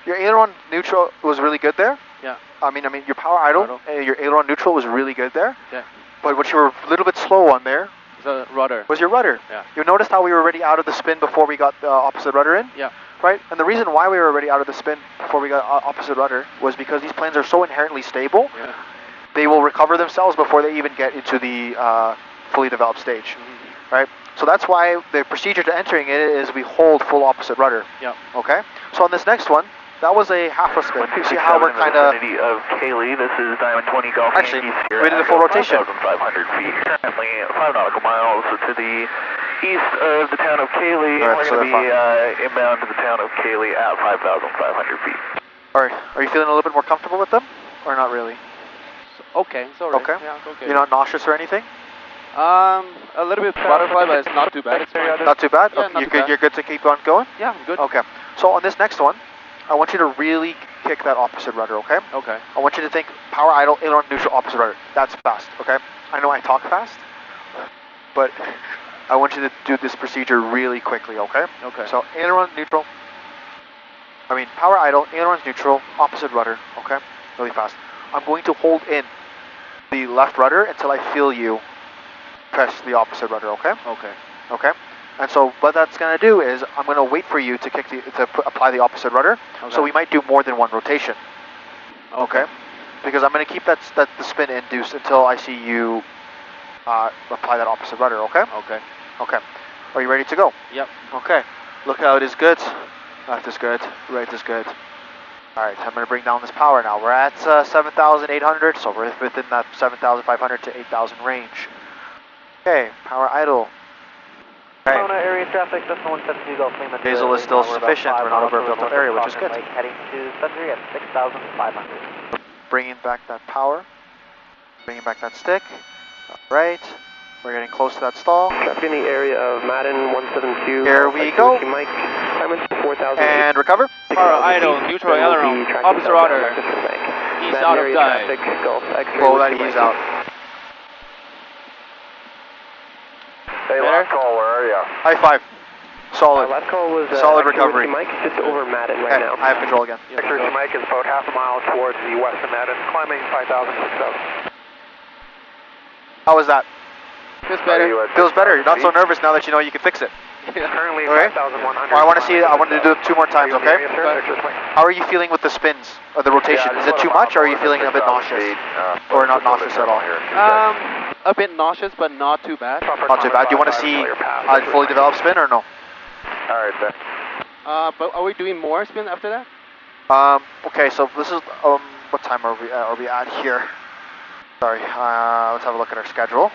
your aileron neutral was really good there. Yeah. I mean, your power idle, your aileron neutral was really good there. Yeah. But what you were a little bit slow on there The rudder. was your rudder. Yeah. You noticed how we were already out of the spin before we got the opposite rudder in? Yeah. Right? And the reason why we were already out of the spin before we got opposite rudder was because these planes are so inherently stable, Yeah. they will recover themselves before they even get into the fully developed stage. Mm-hmm. Right? So that's why the procedure to entering it is we hold full opposite rudder. Yeah. Okay? So on this next one, that was a half a spin. You see how we're kind of... of Kaylee, this is Diamond 20 Golf. Actually, Yankee we did a full rotation. 5,500 feet, currently 5 nautical miles to the east of the town of Kaylee. All right, We're so going to be inbound to the town of Kaylee at 5,500 feet. Alright, are you feeling a little bit more comfortable with them? Or not really? Okay, it's alright. Okay. Yeah, it's okay. You're not nauseous or anything? A little bit butterfly, but it's not too bad. It's fine. Not too bad? Yeah, Okay, not too bad. You're good to keep on going? Yeah, I'm good. Okay. So on this next one, I want you to really kick that opposite rudder, okay? Okay. I want you to think power idle, aileron neutral, opposite rudder. That's fast, okay? I know I talk fast, but I want you to do this procedure really quickly, okay? Okay. So aileron neutral, power idle, ailerons neutral, opposite rudder, okay? Really fast. I'm going to hold in the left rudder until I feel you press the opposite rudder, okay? Okay. Okay? And so what that's going to do is I'm going to wait for you to apply the opposite rudder. Okay. So we might do more than one rotation. Okay? Because I'm going to keep the spin induced until I see you apply that opposite rudder, okay? Okay. Okay. Are you ready to go? Yep. Okay. Lookout is good. Left is good. Right is good. Alright, I'm going to bring down this power now. We're at 7,800, so we're within that 7,500 to 8,000 range. Okay, power idle. Okay. Area traffic, Cessna 172 Golf Lima. HASEL is still sufficient. We're not over a built-up area, which is good. Heading to Sundry at 6,500. Bringing back that power. Bringing back that stick. Alright. We're getting close to that stall. Traffic in the area of Madden 172. Here we go. Mike, 4,000. And recover. Power idle, neutral aileron, opposite rudder. Ease out of dive. Pull that ease out. Hey, last call, where are you? High five. Solid. Last call was solid recovery. Mike, just over Madden right now. I have control again. X-ray to Mike is about half a mile towards the west of Madden, climbing 5,000 to 6,000. How was that? Feels better. Feels better. You're not so nervous now that you know you can fix it. Currently Okay. 5,100. I want to see. I want to do it 2 more times. Okay. Yes, sir. How are you feeling with the spins or the rotation? Is it too much, or are you feeling a bit nauseous, or not nauseous at all? A bit nauseous, but not too bad. Not too bad. Do you want to see a fully developed spin or no? Alright, then. But are we doing more spin after that? Okay. So this is what time are we at here? Sorry. Let's have a look at our schedule.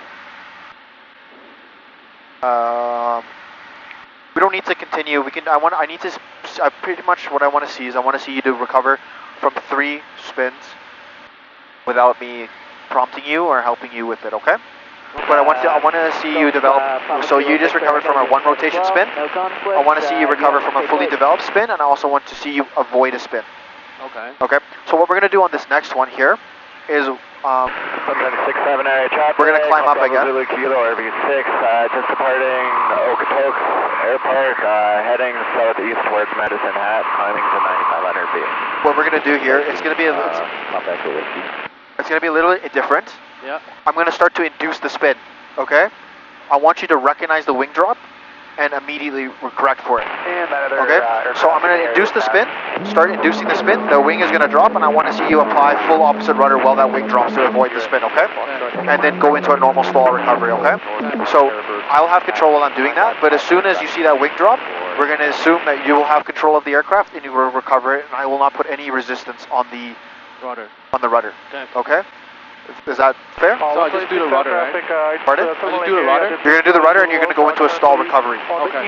We don't need to continue. We can. I need to. Pretty much what I want to see is I want to see you to recover from 3 spins without me prompting you or helping you with it. Okay. But I want to see you develop. So you just recovered from a 1 rotation spin. I want to see you recover from a fully developed spin, and I also want to see you avoid a spin. Okay. Okay. So what we're gonna do on this next one here is. 67 area traffic. We're gonna climb up again. Zulu Kilo RV6, just departing Okotoks Airport, heading southeast towards Medicine Hat, climbing to 9,500 feet. What we're gonna do here, it's gonna be a little bit different. Yeah. I'm gonna start to induce the spin. Okay. I want you to recognize the wing drop and immediately correct for it. Okay. So I'm gonna induce the spin. Start inducing the spin. The wing is gonna drop, and I want to see you apply full opposite rudder while that wing drops to avoid the spin. Okay. And then go into a normal stall recovery. Okay. So I'll have control while I'm doing that. But as soon as you see that wing drop, we're gonna assume that you will have control of the aircraft and you will recover it, and I will not put any resistance on the rudder. Okay. Is that fair? So I just do the rudder, right? Pardon? I just do the rudder? You're going to do the rudder and you're going to go into a stall recovery. Okay.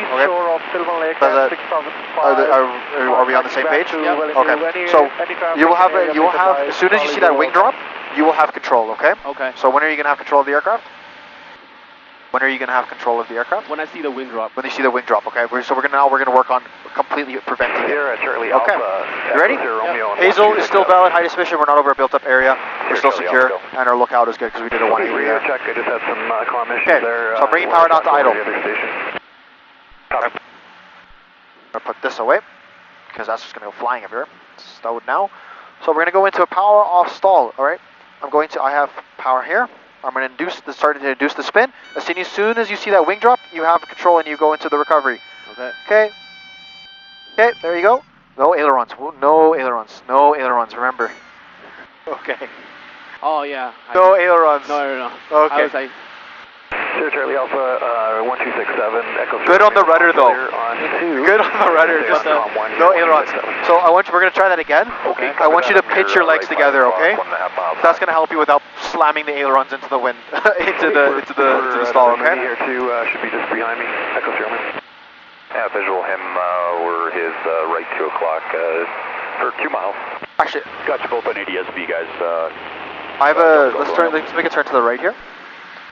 Are we on the same page? Yep. Okay. So you will have as soon as you see that wing drop, you will have control, okay? Okay. So when are you going to have control of the aircraft? When are you going to have control of the aircraft? When I see the wing drop. When you see the wing drop, okay? We're going to work on completely preventing it. Here at Charlie Okay. Alpha. You ready? HASEL is still valid, height is sufficient, we're not over a built-up area. We're still secure, and our lookout is good because we did a 180 there. Check, I just had some comm issues Okay, there. so I'm bringing power down to idle. The other station. I'm going to put this away because that's just going to go flying everywhere. It's stowed now. So we're going to go into a power off stall, alright? I have power here. I'm going to start to induce the spin. As soon as you see that wing drop, you have control and you go into the recovery. Okay, there you go. No ailerons, remember. Okay. Oh yeah. No ailerons. No. Okay. I was like, Sure, Charlie Alpha, 1267, Echo. Good on the rudder though. Good on the rudder, just no ailerons. So we're going to try that again. Okay. I want you to pitch your legs together, okay? That's going to help you without slamming the ailerons into the wind, into the stall, okay? Here too, should be just behind me. Echo Sherman. Yeah, visual him, we're his right 2 o'clock, for 2 miles. Actually, got you both on ADSB, guys. let's make a turn to the right here,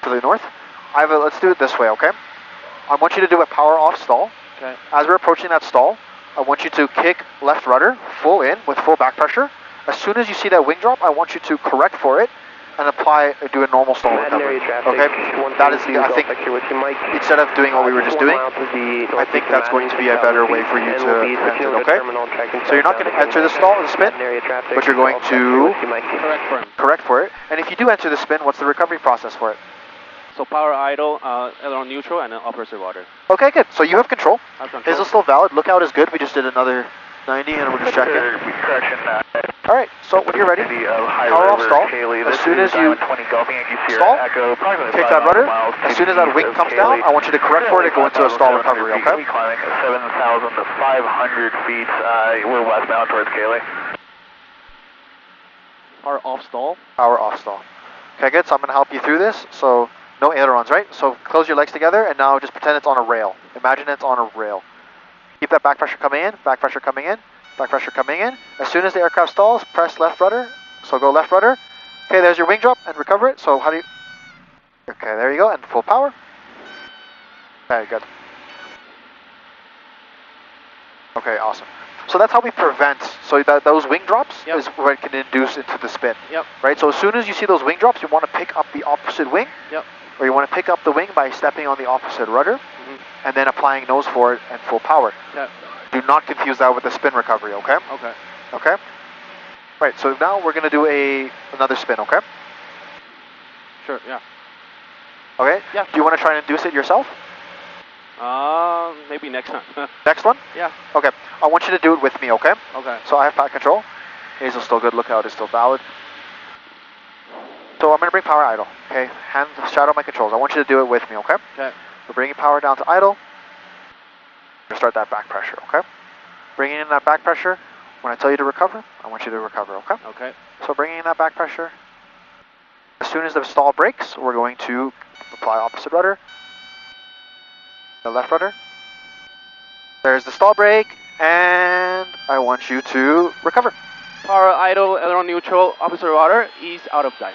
to the north. Let's do it this way, okay? I want you to do a power off stall. okay. As we're approaching that stall, I want you to kick left rudder, full in, with full back pressure. As soon as you see that wing drop, I want you to correct for it, and do a normal stall recovery. Okay, that is, I think, instead of doing what we were just doing, I think that's going to be a better way for you to enter it, okay? So you're not going to enter the stall, the spin, but you're going to correct for it. And if you do enter the spin, what's the recovery process for it? So power idle, aileron neutral, and then opposite rudder. Okay, good. So you have control. HASEL still valid. Lookout is good. We just did another 90 and we're just checking. Alright, so when you're ready, power off stall. As soon as you stall, take that rudder. As soon as that wing comes down, I want you to correct for it and go into a stall recovery, okay? We're climbing 7,500 feet. We're westbound towards Kaylee. Power off stall. Power off stall. Okay, good. So I'm going to help you through this. So no ailerons, right? So close your legs together and now just pretend it's on a rail. Imagine it's on a rail. Keep that back pressure coming in, back pressure coming in, back pressure coming in. As soon as the aircraft stalls, press left rudder. So go left rudder. Okay, there's your wing drop and recover it. So how do you... Okay, there you go, and full power. Very good. Okay, awesome. So that's how we prevent, so that those wing drops is what can induce into the spin. Right, so as soon as you see those wing drops, you want to pick up the opposite wing. Or you want to pick up the wing by stepping on the opposite rudder. And then applying nose forward and full power. Do not confuse that with the spin recovery, okay? Okay? Right, so now we're going to do another spin, okay? Sure, yeah. Okay? Yeah. Do you want to try and induce it yourself? Maybe next time. Next one? Yeah. Okay, I want you to do it with me, okay? Okay. So I have pilot control. HASEL's still good, lookout is still valid. So I'm going to bring power idle, okay? Hand shadow my controls. I want you to do it with me, okay? Okay. We're bringing power down to idle. We're going to start that back pressure, okay? Bringing in that back pressure. When I tell you to recover, I want you to recover, okay? Okay. So bringing in that back pressure. As soon as the stall breaks, we're going to apply opposite rudder. The left rudder. There's the stall break, and I want you to recover. Power idle, aileron neutral, opposite rudder, ease out of dive.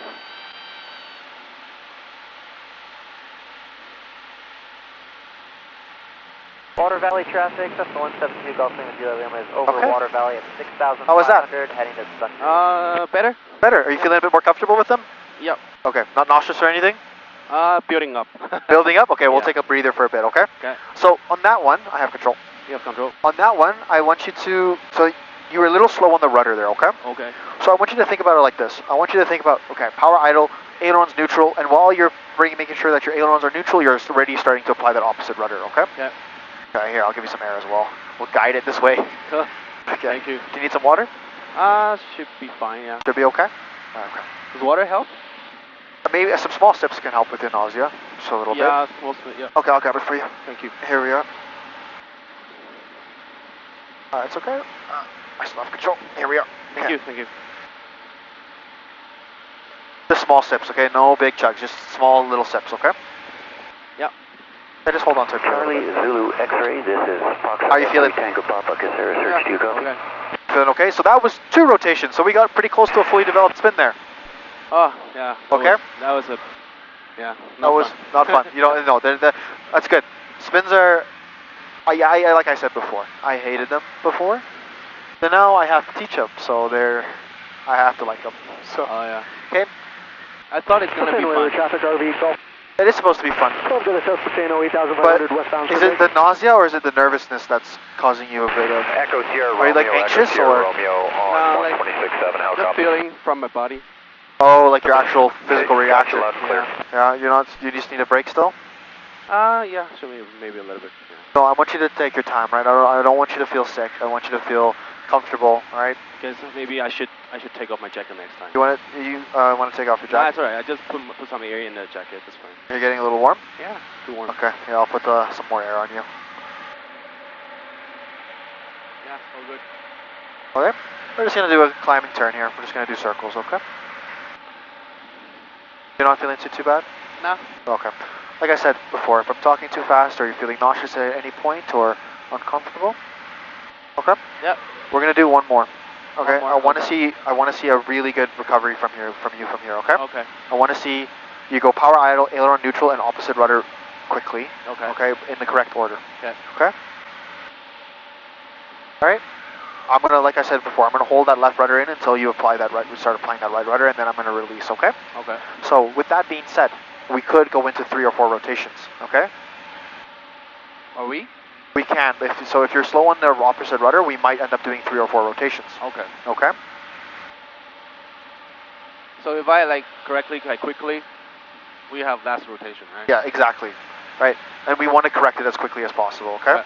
Water Valley traffic, Cessna 172 Gulf Stream with Lima is over Water Valley at 6,500, How was that? heading to Sunset. Better? Better. Are you feeling a bit more comfortable with them? Yep. Okay, not nauseous or anything? Building up. Building up? Okay, we'll take a breather for a bit, okay? Okay. So on that one, I have control. You have control. On that one, I want you to, so you were a little slow on the rudder there, okay? Okay. So I want you to think about it like this. I want you to think about, okay, power idle, ailerons neutral, and while you're making sure that your ailerons are neutral, you're already starting to apply that opposite rudder, okay? Okay. Okay, here, I'll give you some air as well. We'll guide it this way. Cool. Okay. Thank you. Do you need some water? Should be fine, yeah. Should be okay? Okay. Does water help? Maybe some small sips can help with your nausea, just a little bit. Yeah, mostly, yeah. Okay, I'll grab it for you. Thank you. Here we are. It's okay. I still have control. Here we are. Thank you, thank you. Just small sips, okay? No big chugs, just small little sips, okay? Yeah. Okay, just hold on to it. Charlie Zulu X-ray, this is Fox. How are you feeling? Tango Papa, Casera Search, do you go? Okay. Feeling okay? So that was 2 rotations, so we got pretty close to a fully developed spin there. Oh, yeah. Okay. That was a, yeah. That was not fun. You don't know. That's good. Spins are, I like I said before, I hated them before. So now I have to teach them. So I have to like them. So. Oh yeah. Okay. I thought it's gonna be fun. Traffic RV Gulf. It is supposed to be fun. Go to the South Potano 8500 but westbound. Is it the nausea or is it the nervousness that's causing you a bit of? Echo Sierra Romeo. Are you like anxious or? Romeo on like 126.7. How the copy? feeling from my body. Oh, like your actual physical reaction. Yeah. Yeah, you're not. You just need a break still. Yeah, so maybe a little bit. Yeah. No, I want you to take your time, right? I don't want you to feel sick. I want you to feel comfortable, all right? Because maybe I should take off my jacket next time. You want to take off your jacket? Nah, that's alright. I just put some air in the jacket. That's fine. You're getting a little warm? Yeah, too warm. Okay, yeah, I'll put some more air on you. Yeah, all good. Okay, we're just gonna do a climbing turn here. We're just gonna do circles, okay? You're not feeling too bad? No. Okay. Like I said before, if I'm talking too fast or you're feeling nauseous at any point or uncomfortable, okay? Yep. We're gonna do one more. Okay. One more, I want to see a really good recovery from you from here. Okay. Okay. I want to see you go power idle, aileron neutral, and opposite rudder quickly. Okay. Okay. In the correct order. Okay. Okay. All right. I'm gonna, like I said before, I'm gonna hold that left rudder in until you apply that right. We start applying that right rudder, and then I'm gonna release. Okay. Okay. So with that being said, we could go into 3 or 4 rotations. Okay. Are we? We can. If you're slow on the opposite rudder, we might end up doing 3 or 4 rotations. Okay. Okay. So if I like correctly, like quickly, we have last rotation, right? Yeah, exactly. Right. And we want to correct it as quickly as possible. Okay.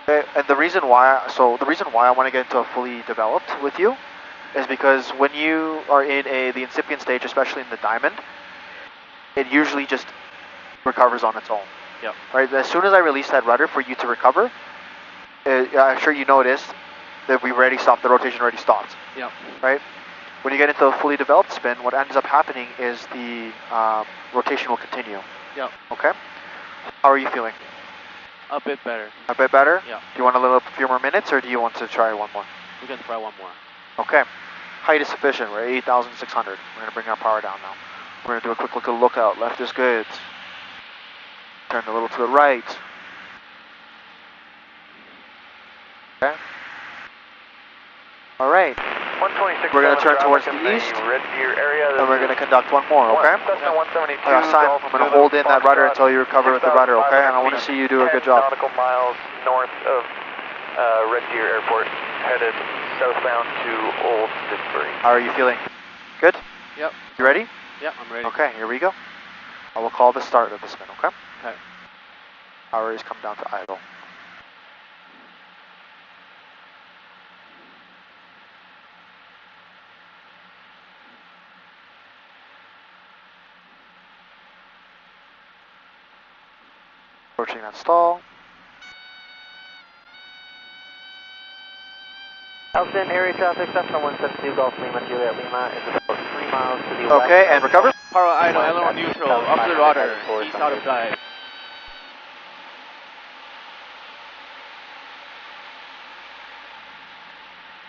Okay. And the reason why, I want to get into a fully developed with you, is because when you are in the incipient stage, especially in the diamond, it usually just recovers on its own. Yep. Right. As soon as I release that rudder for you to recover, I'm sure you noticed that we already stopped. The rotation already stopped. Yep. Right. When you get into a fully developed spin, what ends up happening is the rotation will continue. Yep. Okay. How are you feeling? A bit better. A bit better? Yeah. Do you want a few more minutes, or do you want to try one more? We can try one more. Okay. Height is sufficient. We're at 8,600. We're going to bring our power down now. We're going to do a quick look at lookout. Left is good. Turn a little to the right. Okay. All right. 126. We're going to turn towards the east, Red Deer area. and we're going to conduct one more, okay? Cessna 172. Simon, I'm going to hold in that rudder until you recover with the rudder, okay? And I want to see you do a good job. Nautical miles north of Red Deer Airport, headed southbound to Old Didsbury. How are you feeling? Good? Yep. You ready? Yep, I'm ready. Okay, here we go. I will call the start of the spin, okay? Okay. Power is come down to idle. Approaching that stall. Houston, area traffic, Cessna 172, Golf Lima, Juliet Lima, is about 3 miles to the west. Okay, and recover. Power idle, aileron neutral, opposite rudder, east out of dive.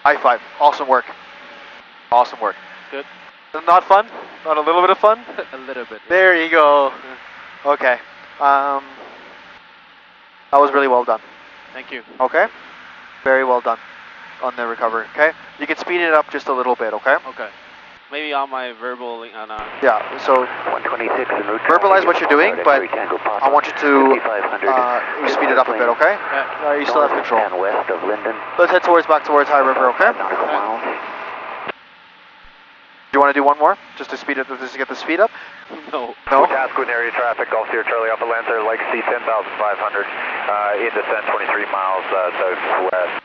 High five. Awesome work. Awesome work. Good. Not fun? Not a little bit of fun? A little bit. There you go. Okay. That was really well done. Thank you. Okay? Very well done on the recovery, okay? You can speed it up just a little bit, okay? Okay. Maybe on my verbal... Yeah, so 126 en route. verbalize what you're doing, but I want you to speed it up a bit, okay? Okay. You still have control. And west of Linden. Let's head back towards High River, okay? Do you want to do one more? Just to speed it, just to get the speed up? No. No? Tasco area traffic, Gulf Sierra Charlie Alpha Lancer, Legacy 10,500, in descent 23 miles southwest.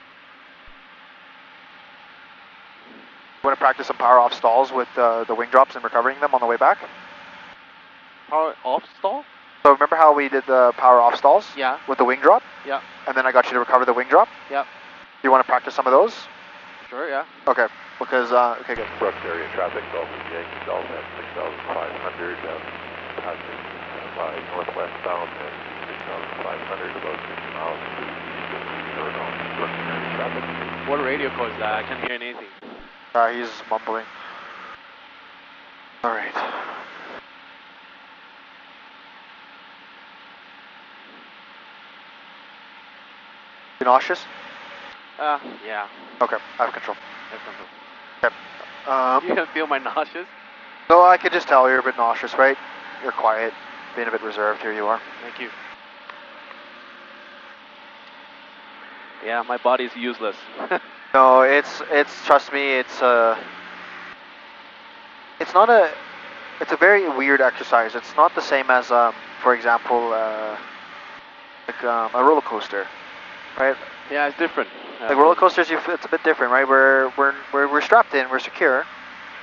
You want to practice some power off stalls with the wing drops and recovering them on the way back? Power off stall? So remember how we did the power off stalls? Yeah. With the wing drop? Yeah. And then I got you to recover the wing drop? Yeah. Do you want to practice some of those? Sure, yeah. Okay. Because, okay, good. Brooks area traffic, Gulf of Yankee Delta at 6,500, passing by northwest bound at 6,500, about 50 miles to the east of Brooks area traffic. What radio code is that? I can't hear anything. He's mumbling. All right. You nauseous? Yeah. Okay, I have control. Okay. You can feel my nauseous? No, I can just tell you're a bit nauseous, right? You're quiet, being a bit reserved. Here you are. Thank you. Yeah, my body's useless. No, it's trust me, it's a very weird exercise. It's not the same as for example a roller coaster, right? Yeah, it's different. Like roller coasters, it's a bit different, right? We're strapped in, we're secure.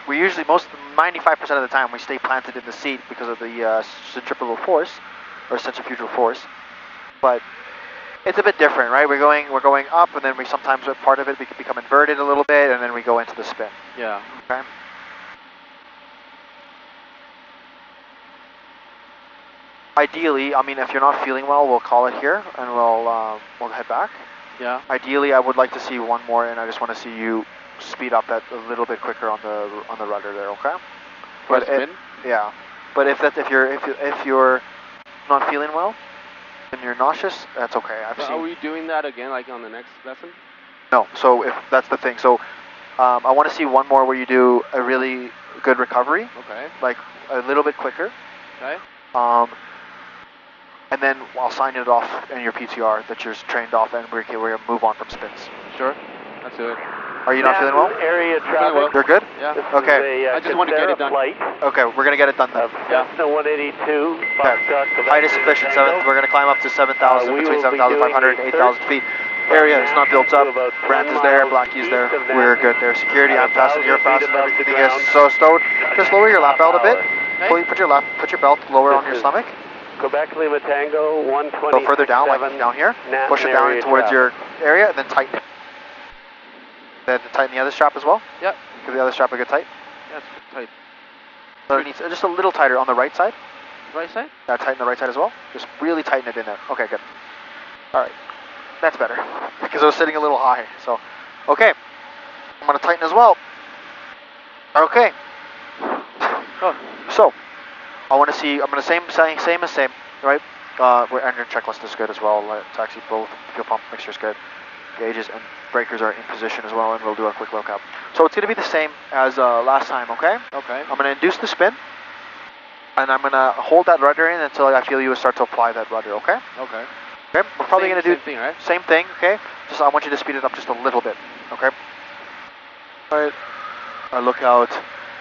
We usually 95% of the time we stay planted in the seat because of the centrifugal force or centrifugal force, but it's a bit different, right? We're going up, and then we sometimes part of it we can become inverted a little bit, and then we go into the spin. Yeah. Okay. Ideally, I mean, if you're not feeling well, we'll call it here, and we'll head back. Yeah. Ideally, I would like to see one more, and I just want to see you speed up that a little bit quicker on the rudder there, okay? For a spin? Yeah. But if you're not feeling well, and you're nauseous, that's okay. Are we doing that again, like on the next lesson? No, so if that's the thing. So I want to see one more where you do a really good recovery. Okay. Like a little bit quicker. Okay. And then I'll sign it off in your PTR that you're trained off and we're going to move on from spins. Sure. Let's do it. Are you not feeling well? Area traffic. Well. You're good? Yeah. Okay. I just want to get it done. Flight. Okay, we're going to get it done then. Cessna 182. Okay. Height is sufficient. We're going to climb up to 7,000, between 7,500 and 8,000 feet. Area is not built up. Brant is there, Blackie's there. We're good there. Security, I'm fastened, you're fastened, everything is so stowed. Just lower your lap belt a bit. Put your belt lower on your stomach. Quebec Lima Tango 120. Go further down, like down here. Push it down towards your area, and then tighten it. Then tighten the other strap as well. Yep. Give the other strap a good tight. Yeah, it's tight. So it needs just a little tighter on the right side. Right side? Yeah, tighten the right side as well. Just really tighten it in there. Okay, good. All right. That's better, because I was sitting a little high, so. Okay, I'm gonna tighten as well. Okay. Oh. So, I wanna see, I'm gonna same, right? Engine checklist is good as well. Taxi, both, fuel pump mixture is good. Gauges and breakers are in position as well, and we'll do a quick lookup. So it's gonna be the same as last time, okay? Okay. I'm gonna induce the spin, and I'm gonna hold that rudder in until I feel you start to apply that rudder, okay? Okay. Okay, we're probably going to do same thing, right? Same thing, okay? Just I want you to speed it up just a little bit, okay? All right, our lookout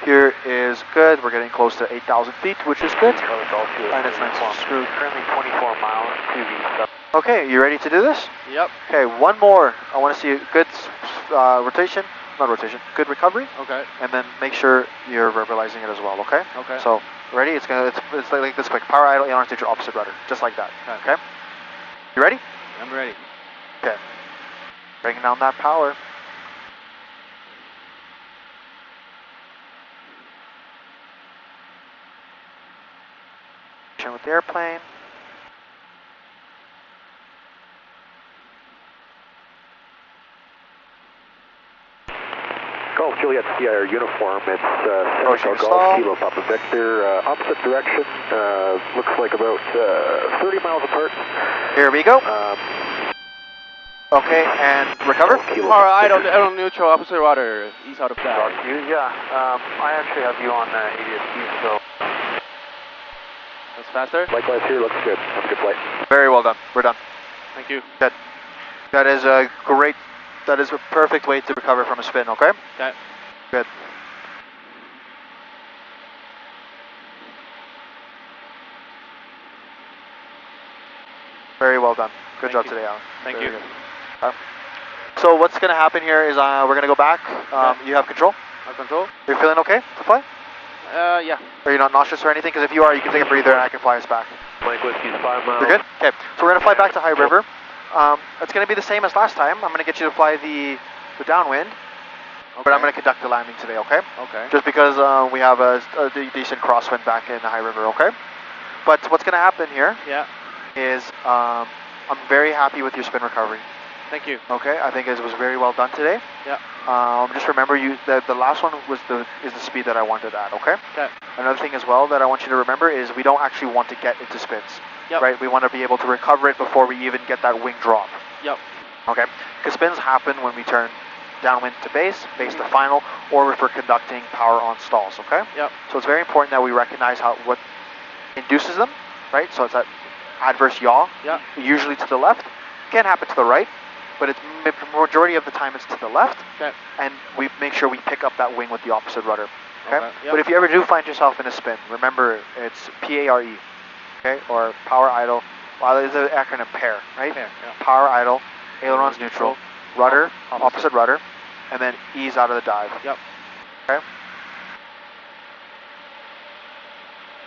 here is good. We're getting close to 8,000 feet, which is good. And it's nice and smooth. Currently 24 miles to the south. Okay, you ready to do this? Yep. Okay, one more. I want to see a good good recovery. Okay. And then make sure you're verbalizing it as well, okay? Okay. So, ready? It's like this quick. Power idle, aileron neutral, opposite rudder. Just like that, okay? You ready? I'm ready. Okay. Bringing down that power. With the airplane. Golf Juliet Sierra uniform. It's Central Golf Kilo Papa Victor. Opposite direction. Looks like about 30 miles apart. Here we go. Okay, and recover. Alright, idle neutral, opposite rudder, east out of that. Yeah, I actually have you on 80th, so. That's faster? Likewise here, looks good. Have a good flight. Very well done. We're done. Thank you. Good. That is a great, that is a perfect way to recover from a spin, okay? Okay. Good. Very well done. Good job today, Alan. Thank you. So what's going to happen here is we're going to go back. You have control? I have control. You're feeling okay to fly? Yeah. Are you not nauseous or anything? Because if you are, you can take a breather and I can fly us back. Mike Whiskey's 5 miles. You're good? Okay. So we're going to fly back to High River. It's going to be the same as last time. I'm going to get you to fly the downwind. Okay. But I'm going to conduct the landing today, okay? Okay. Just because we have a decent crosswind back in the High River, okay? But what's going to happen here is I'm very happy with your spin recovery. Thank you. Okay, I think it was very well done today. Yeah. Just remember, the last one was the speed that I wanted at. Okay. Okay. Another thing as well that I want you to remember is we don't actually want to get into spins. Yep. Right. We want to be able to recover it before we even get that wing drop. Yep. Okay. Because spins happen when we turn downwind to base to final, or if we're conducting power on stalls. Okay. Yep. So it's very important that we recognize what induces them. Right. So it's that adverse yaw. Yeah. Usually to the left. It can happen to the right. But it's majority of the time it's to the left, and we make sure we pick up that wing with the opposite rudder. Okay. Yep. But if you ever do find yourself in a spin, remember it's PARE, okay, or power idle. Well, it's an acronym PAIR, right? PAIR, yeah. Power idle, ailerons neutral, rudder, opposite rudder, and then ease out of the dive. Yep. Okay.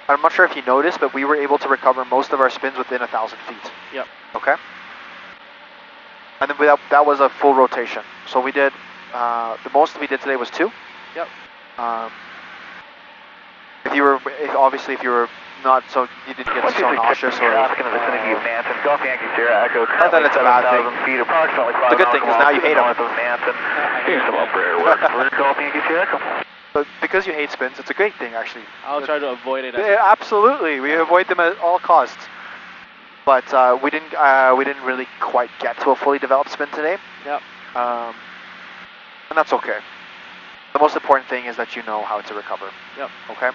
I'm not sure if you noticed, but we were able to recover most of our spins within 1,000 feet. Yep. Okay. And then that was a full rotation. So we did, the most we did today was 2. Yep. If you were not so, you didn't get so nauseous or... Traffic in the vicinity of Manson, Golf Yankee Sierra Echo, not that it's a bad thing. feet, approximately 5 the good thing is now you hate them. north of Manson. Here's some upgrade work for Golf Yankee Sierra Echo. But because you hate spins, it's a great thing actually. I'll try to avoid it. Absolutely, we avoid them at all costs. but we didn't really quite get to a fully developed spin today. Yep. And that's okay. The most important thing is that you know how to recover. Yep. Okay.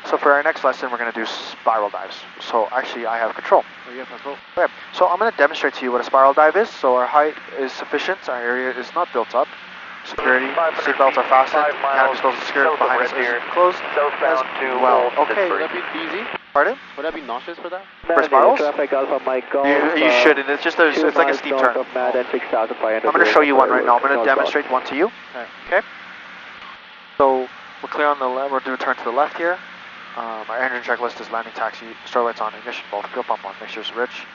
So for our next lesson, we're going to do spiral dives. So actually, I have control. Oh, you have control. Okay. So I'm going to demonstrate to you what a spiral dive is. So our height is sufficient. Our area is not built up. Security, seatbelts are fastened. Canopy is closed and secured. Behind us is closed. Southbound to well. Old Okay. Would that be easy? Pardon? Would that be nauseous for that? For spirals? Traffic Alpha Mike Golf. You shouldn't. It's just it's like a steep turn. I'm going to show you one right now. I'm going to demonstrate one to you. Okay. So we're clear on the left. We'll do a turn to the left here. Our engine checklist is landing taxi, star lights on, ignition bulb, fuel pump on, mixtures rich.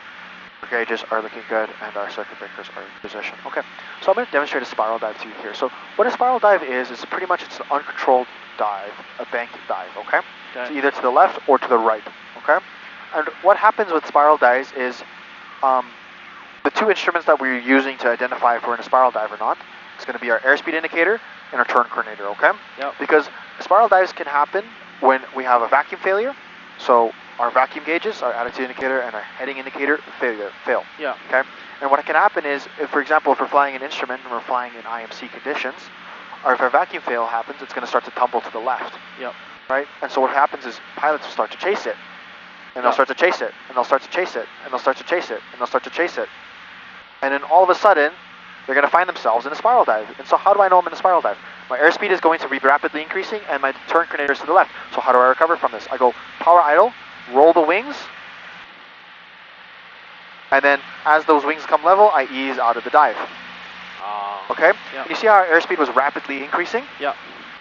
Our gauges are looking good, and our circuit breakers are in position. Okay. So I'm going to demonstrate a spiral dive to you here. So what a spiral dive is pretty much it's an uncontrolled dive, a bank dive. Okay. So either to the left or to the right. Okay. And what happens with spiral dives is the two instruments that we're using to identify if we're in a spiral dive or not. It's going to be our airspeed indicator and our turn coordinator. Okay. Yep. Because spiral dives can happen when we have a vacuum failure. So our vacuum gauges, our attitude indicator, and our heading indicator fail. Yeah. Okay. And what can happen is, if, for example, if we're flying an instrument and we're flying in IMC conditions, or if our vacuum fail happens, it's going to start to tumble to the left. Yep. Right. And so what happens is pilots will start to chase it, and they'll start to chase it, and they'll start to chase it, and they'll start to chase it, and they'll start to chase it, and then all of a sudden, they're going to find themselves in a spiral dive. And so how do I know I'm in a spiral dive? My airspeed is going to be rapidly increasing, and my turn coordinator is to the left. So how do I recover from this? I go power idle, roll the wings, and then as those wings come level, I ease out of the dive. Okay? Yeah. And you see how our airspeed was rapidly increasing? Yeah.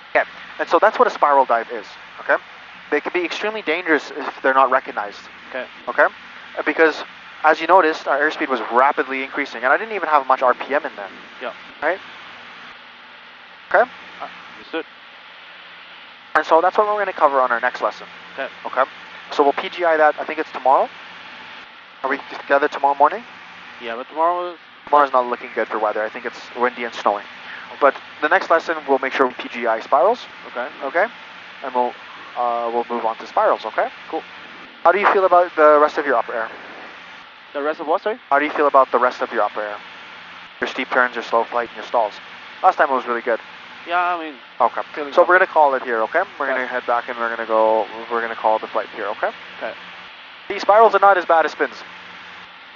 Okay. And so that's what a spiral dive is. Okay? They can be extremely dangerous if they're not recognized. Okay. Okay? Because as you noticed, our airspeed was rapidly increasing, and I didn't even have much RPM in there. Yeah. Right? Okay? Understood. And so that's what we're going to cover on our next lesson. Okay. Okay? So we'll PGI that, I think it's tomorrow. Are we together tomorrow morning? Yeah, but tomorrow's not looking good for weather. I think it's windy and snowing. But the next lesson, we'll make sure we PGI spirals. Okay. Okay? And we'll move on to spirals, okay? Cool. How do you feel about the rest of your upper air? The rest of what, sorry? How do you feel about the rest of your upper air? Your steep turns, your slow flight, and your stalls. Last time it was really good. Yeah, I mean. Okay. So we're gonna call it here, okay? We're gonna head back and we're gonna call the flight here, okay? Okay. These spirals are not as bad as spins.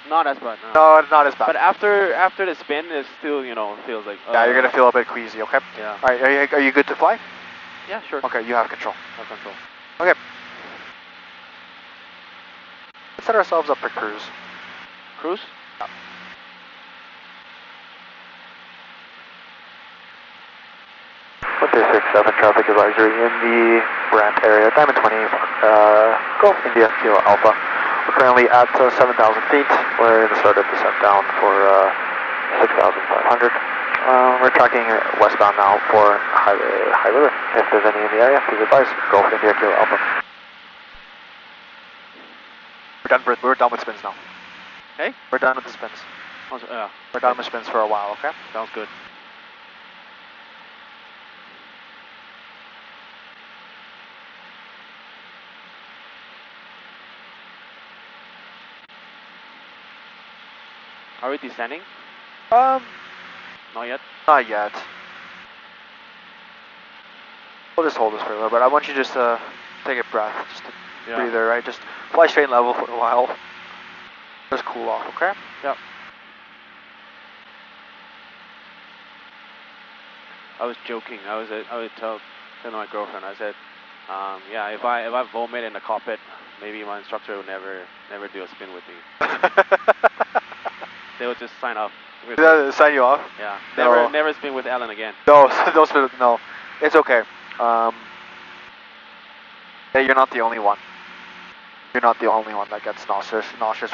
Not as bad. No, not as bad. But after the spin, it still feels like. Yeah, you're gonna feel a bit queasy, okay? Yeah. All right. Are you good to fly? Yeah, sure. Okay, you have control. I have control. Okay. Let's set ourselves up for cruise. Cruise? Yeah. Okay, 6-7 traffic advisory in the ramp area, Diamond 20, Golf India Kilo Alpha. We're currently at 7,000 feet. We're going to start a descent down for 6,500. We're tracking westbound now for High River. If there's any in the area, please advise. Golf India Kilo Alpha. We're done with spins now. Hey? We're done with the spins. Yeah. We're done with spins for a while, okay? Sounds good. Are we descending? Not Not yet. Not yet. We'll just hold this for a little bit. I want you just to take a breath, just to breathe there, right? Just fly straight and level for a while. Just cool off, okay? Yep. I was joking. I would tell my girlfriend. I said, yeah, if I vomit in the cockpit, maybe my instructor will never do a spin with me. They would just sign off. Sign you off? Yeah. No. Never spin with Alan again. No, no. It's okay. Yeah, you're not the only one. You're not the only one that gets nauseous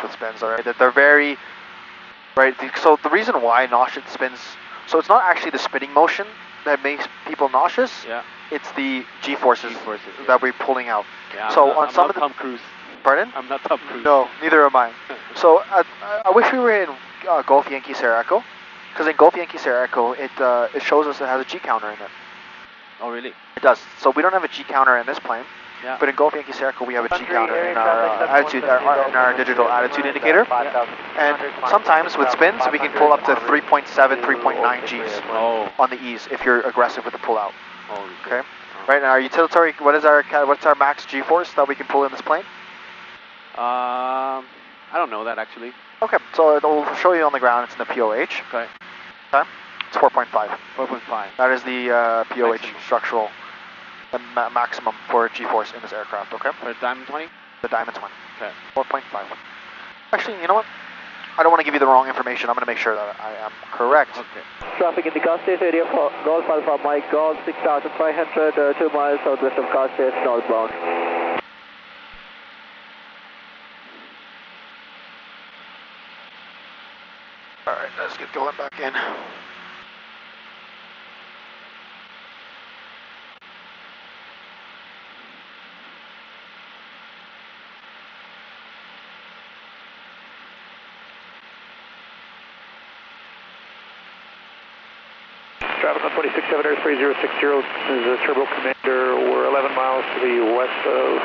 with spins, alright? They're very, right? So the reason why nauseous spins, so it's not actually the spinning motion that makes people nauseous. Yeah. It's the G-forces that we're pulling out. Yeah, so I'm not Tom Cruise. Pardon? I'm not Tom Cruise. No, neither am I. So I wish we were in Golf Yankee Sierra Echo, because in Golf Yankee Sierra Echo, it shows us it has a G counter in it. Oh really? It does. So we don't have a G counter in this plane. Yeah. But in Golf Yankee Sierra Echo, we have a G counter in our digital attitude indicator. And sometimes with spins, we can pull up to 3.7, 3.9 Gs on the ease if you're aggressive with the pull out. Okay. Right now, our utilitarian, what's our max G-force that we can pull in this plane? I don't know that actually. Okay, so it'll show you on the ground. It's in the POH. Okay. Okay. It's 4.5. 4.5. That is the POH maximum. Structural maximum for G-force in this aircraft. Okay. For the Diamond 20. The Diamond 20. Okay. 4.5. Actually, you know what? I don't want to give you the wrong information. I'm going to make sure that I am correct. Okay. Traffic in the Carstairs area for Golf Alpha Mike Golf 6,500, 2 miles southwest of Carstairs, northbound. Alright, let's get going back in. Traffic on 26-7 3060, this is a Turbo Commander. We're 11 miles to the west of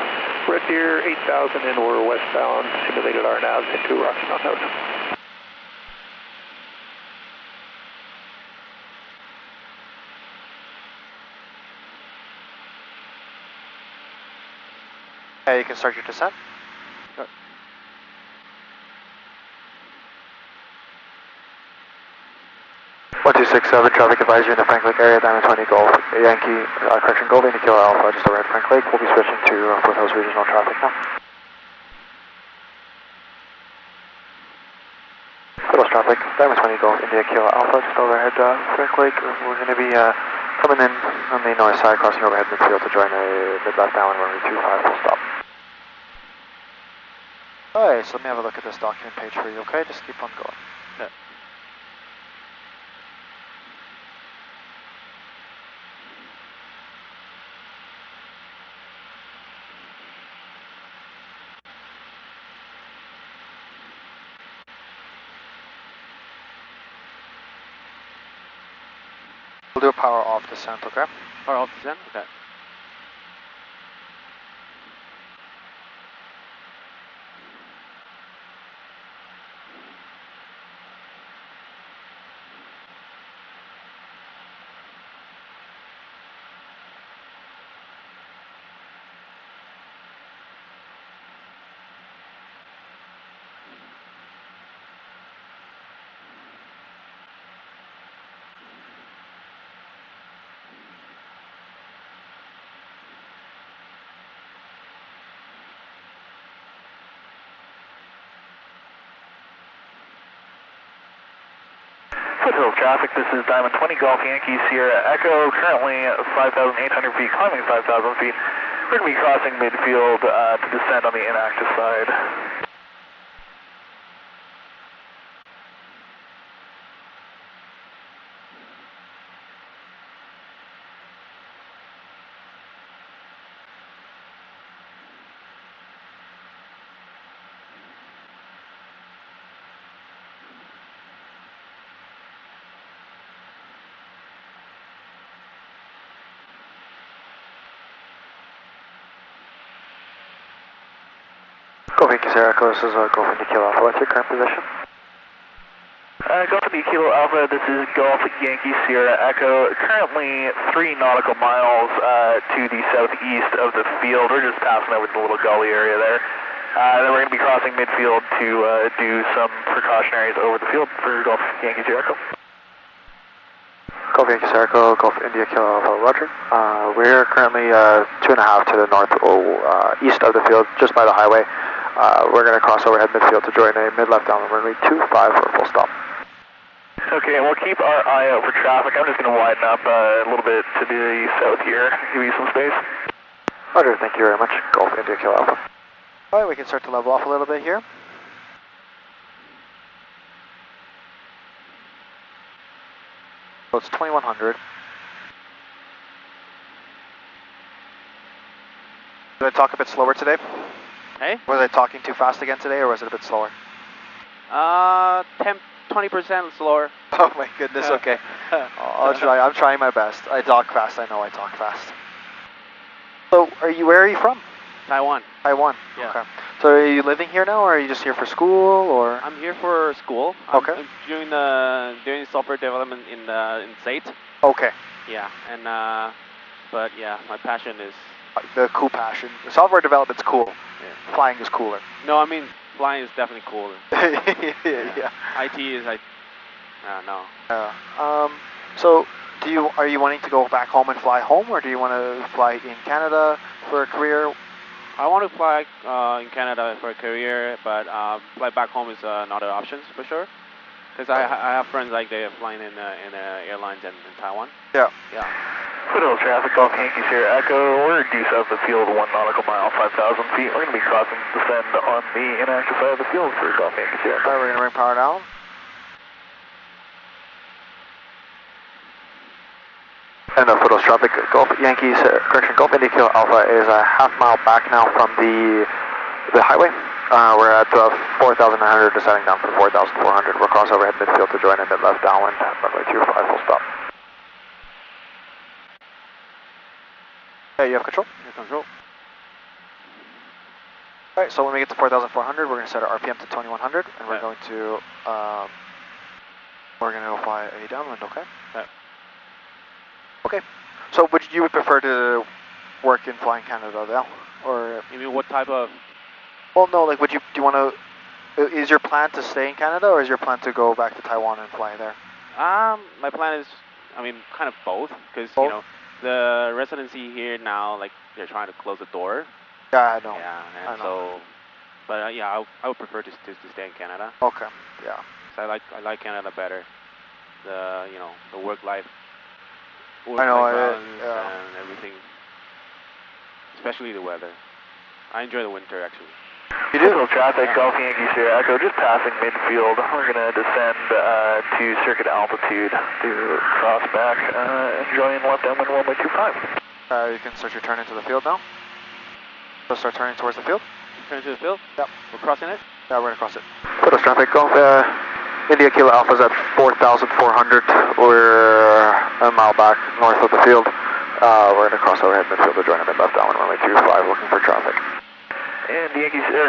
Red Deer, 8,000, and we're westbound, simulated our navs into Rocky Mountain Nose. You can start your descent. 1267, traffic advisory in the Frank Lake area, Diamond 20 Golf, Yankee, correction, Golf Yankee Kilo Alpha, just overhead Frank Lake. We'll be switching to Foothills Regional traffic now. Foothills traffic, Diamond 20 Golf, India Kilo Alpha, just overhead Frank Lake. We're going to be coming in on the north side, crossing overhead midfield to join a mid-left downwind runway 25, full stop. Alright, so let me have a look at this document page for you, okay? Just keep on going. Yeah. We'll do a power off descent, okay? Power off descent? Okay. Foothill traffic, this is Diamond 20 Golf Yankee Sierra Echo, currently 5,800 feet, climbing 5,000 feet. We're going to be crossing midfield to descend on the inactive side. Golf Yankee Sierra Echo, this is Golf India Kilo Alpha. What's your current position? Golf India Kilo Alpha, this is Golf Yankee Sierra Echo. Currently 3 nautical miles to the southeast of the field. We're just passing over the little gully area there. Then we're going to be crossing midfield to do some precautionaries over the field for Golf Yankee Sierra Echo. Golf Yankee Sierra Echo, Golf India Kilo Alpha, roger. We're currently 2.5 to the north east of the field, just by the highway. We're going to cross overhead midfield to join a mid-left downwind runway 25 for a full stop. Okay, and we'll keep our eye out for traffic. I'm just going to widen up a little bit to the south here, give you some space. Roger, thank you very much. Golf India Kilo Alpha. Alright, we can start to level off a little bit here. So it's 2100. Did I talk a bit slower today? Hey? Was I talking too fast again today, or was it a bit slower? 20% slower. Oh my goodness, okay. I'll try, I'm trying my best. I talk fast, I know I talk fast. So, where are you from? Taiwan. Taiwan. Yeah. Okay. So are you living here now, or are you just here for school, or? I'm here for school. Okay. I'm doing software development in SAIT. Okay. Yeah, and but yeah, my passion is the cool passion. The software development's cool. Yeah. Flying is cooler. No, I mean flying is definitely cooler. Yeah. IT is like, no. So are you wanting to go back home and fly home, or do you want to fly in Canada for a career? I want to fly in Canada for a career, but fly back home is not an option for sure. Because I have friends like they are flying in airlines in Taiwan. Yeah. Yeah. Foothill traffic, Golf Yankee Sierra Echo. We're due south of the field, 1 nautical mile, 5,000 feet. We're going to be crossing descend on the inactive side of the field for Golf Yankee Sierra. Alright, we're going to bring power down. And Foothill traffic, Golf Yankees, Golf India Kilo Alpha is a half mile back now from the highway. We're at 4,900, descending down for 4,400. We'll cross overhead midfield to join in mid-left downwind, runway 25, full stop. You have control? You have control. Alright, so when we get to 4,400, we're going to set our RPM to 2,100, and we're going to go fly a downwind, okay? Okay. So you would prefer to work in flying Canada now, or? You mean what type of? Well, no. Like, do you want to? Is your plan to stay in Canada, or is your plan to go back to Taiwan and fly there? My plan is, kind of both, because you know, the residency here now, like they're trying to close the door. Yeah, I know. Yeah, and so, but yeah, I would prefer to stay in Canada. Okay. Yeah. So I like Canada better. The work life. I know. And everything, especially the weather. I enjoy the winter actually. You do? Traffic, Golf Yankee Sierra Echo, just passing midfield. We're going to descend to circuit altitude to cross back and join left downwind 1.25. You can start your turn into the field now. So start turning towards the field. Turn to the field? Yep. We're crossing it? Yeah, we're going to cross it. Foothill traffic, Golf India Kilo Alpha's at 4,400. We're a mile back north of the field. We're going to cross overhead midfield to join in mid-left downwind runway 25, looking for traffic. And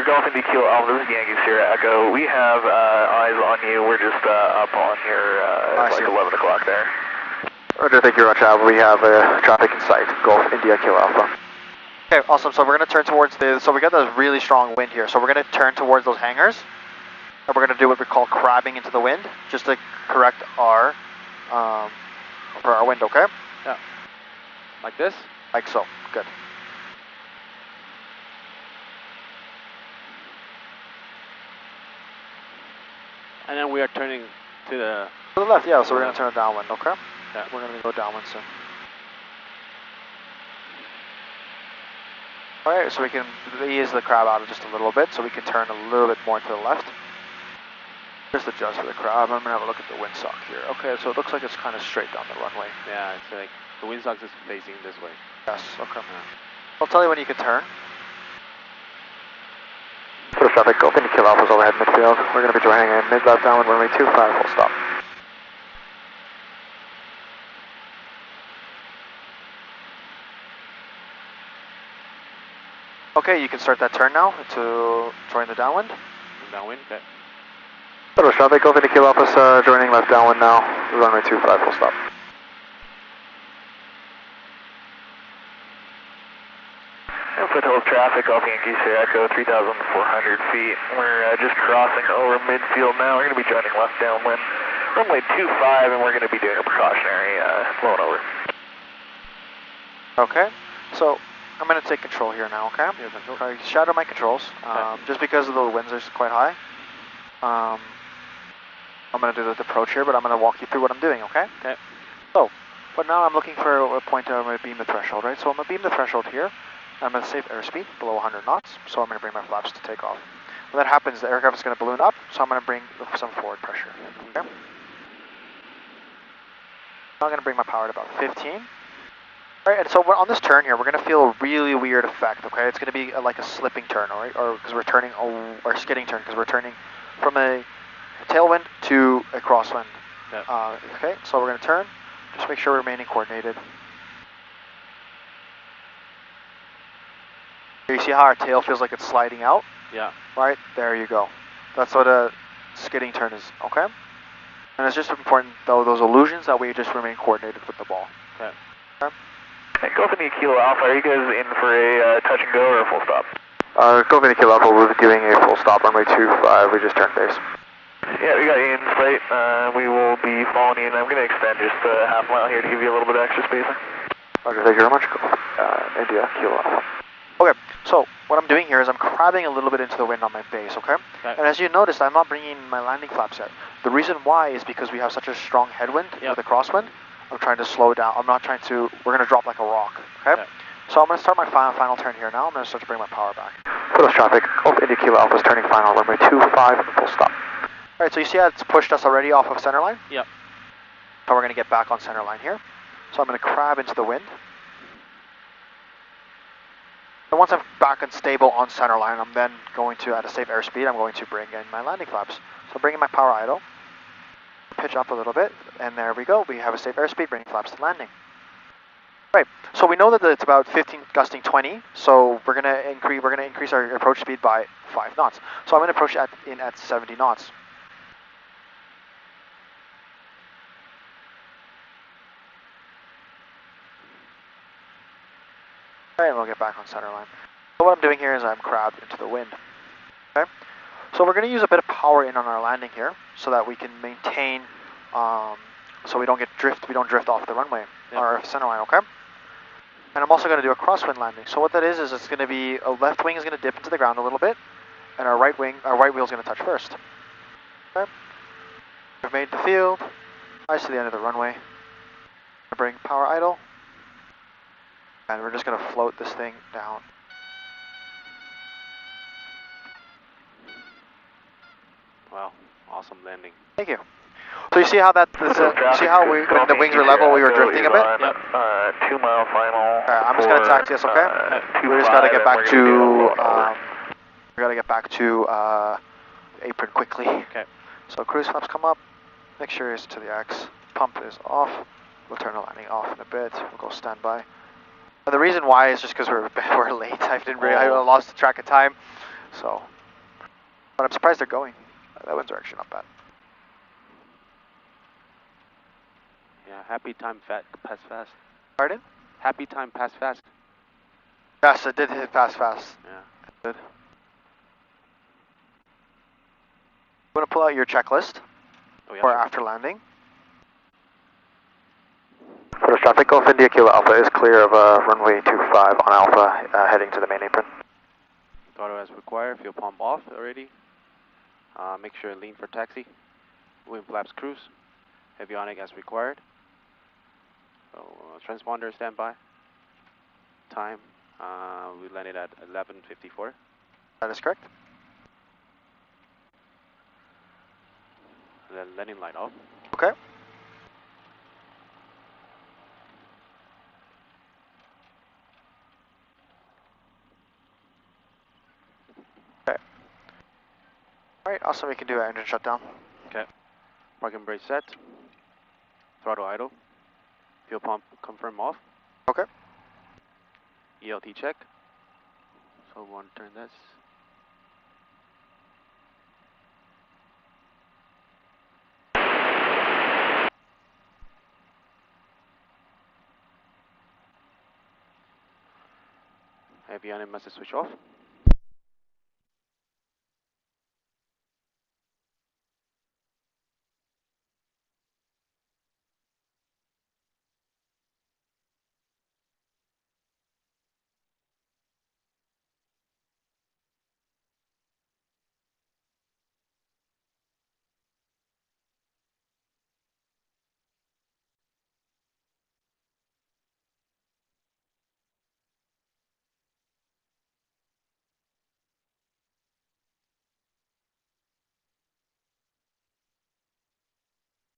Golf India Kilo Alpha, this is Yankee Sierra Echo. We have eyes on you. We're just up on here, like 11 o'clock there. Roger, thank you very much. We have traffic in sight, Golf India Kilo Alpha. Okay, awesome. So we're going to turn towards so we got this really strong wind here. So we're going to turn towards those hangars. And we're going to do what we call crabbing into the wind, just to correct our wind, okay? Yeah. Like this? Like so. Good. And then we are turning to the left, yeah, so we're going to turn it downwind, okay? Yeah. We're going to go downwind soon. Alright, so we can ease the crab out just a little bit, so we can turn a little bit more to the left. Just adjust for the crab. I'm going to have a look at the windsock here. Okay, so it looks like it's kind of straight down the runway. Yeah, it's like the windsock is facing this way. Yes, okay. Yeah. I'll tell you when you can turn. Foothill traffic, Golf India Kilo Alpha's overhead midfield. We're going to be joining in mid-left downwind runway 25, full stop. Okay, you can start that turn now to join the downwind. Downwind, okay. Foothill traffic, Golf India Kilo Alpha's joining left downwind now, runway 25, full stop. Foothill traffic, Golf Yankee Sierra Echo, 3,400 feet. We're just crossing over midfield now. We're going to be joining left downwind, runway 25, and we're going to be doing a precautionary flowing over. Okay, so I'm going to take control here now, okay? Okay, shadow my controls, just because of the winds are quite high. I'm going to do the approach here, but I'm going to walk you through what I'm doing, okay? Okay. So, but now I'm looking for a point where I'm going to beam the threshold, right? So I'm going to beam the threshold here. I'm at a safe airspeed, below 100 knots, so I'm going to bring my flaps to take off. When that happens, the aircraft is going to balloon up, so I'm going to bring some forward pressure, okay? Now I'm going to bring my power to about 15. Alright, and so on this turn here, we're going to feel a really weird effect, okay? It's going to be like a slipping turn, alright? Or because we're turning, or skidding turn, because we're turning from a tailwind to a crosswind. Yeah. Okay, so we're going to turn, just make sure we're remaining coordinated. you see how our tail feels like it's sliding out? Yeah. Right, there you go. That's what a skidding turn is, okay? And it's just important, though, those illusions, that we just remain coordinated with the ball. Okay. Hey, Golf India Kilo Alpha, are you guys in for a touch and go or a full stop? Golf India Kilo Alpha, we'll be doing a full stop, runway 25, we just turned base. Yeah, we got you in flight. We will be following you, and I'm going to extend just a half mile here to give you a little bit of extra spacing. Roger, thank you very much. India Kilo Alpha. Okay, so what I'm doing here is I'm crabbing a little bit into the wind on my base, okay? And as you noticed, I'm not bringing my landing flaps yet. The reason why is because we have such a strong headwind with a crosswind. I'm trying to slow down. I'm not trying to, we're going to drop like a rock, okay? So I'm going to start my final turn here now. I'm going to start to bring my power back. Photos traffic, Golf India Kilo Alpha is turning final, runway 25, full stop. Alright, so you see how it's pushed us already off of center line? Yep. So we're going to get back on center line here. So I'm going to crab into the wind. And once I'm back and stable on center line, I'm then going to, at a safe airspeed, I'm going to bring in my landing flaps. So I'm bringing my power idle, pitch up a little bit, and there we go. We have a safe airspeed, bringing flaps to landing. Right, so we know that it's about 15 gusting 20, so we're going to increase our approach speed by 5 knots. So I'm going to approach in at 70 knots. And we'll get back on center line. So what I'm doing here is I'm crabbed into the wind. Okay. So we're going to use a bit of power in on our landing here, so that we can maintain, so we don't drift off the runway or center line. Okay. And I'm also going to do a crosswind landing. So what that is it's going to be a left wing is going to dip into the ground a little bit, and our right wheel is going to touch first. Okay. We've made the field. Nice to the end of the runway. Bring power idle. And we're just going to float this thing down. Wow, awesome landing. Thank you. So you see how see how when the wings were level, we were drifting a bit? Yep. 2 mile final. I'm just going to taxi us, okay? We just got to get back to, apron quickly. Okay. So cruise flaps come up. Make sure it's to the X. Pump is off. We'll turn the landing off in a bit. We'll go standby. And the reason why is just because we're late. I lost track of time. So, but I'm surprised they're going. That wind's actually not bad. Yeah, happy time pass fast. Pardon? Happy time pass fast. Yes, it did hit pass fast. Yeah. It did. I'm going to pull out your checklist for after landing. For traffic, Golf India Kilo Alpha is clear of runway 25 on Alpha, heading to the main apron. Throttle as required, fuel pump off already. Make sure lean for taxi. Wind flaps cruise. Avionic as required. So, transponder standby. Time, we landed at 11:54. That is correct. The landing light off. Okay. Alright, awesome, we can do our engine shutdown. Okay. Parking brake set. Throttle idle. Fuel pump confirm off. Okay. ELT check. So we want to turn this. Avionic message switch off.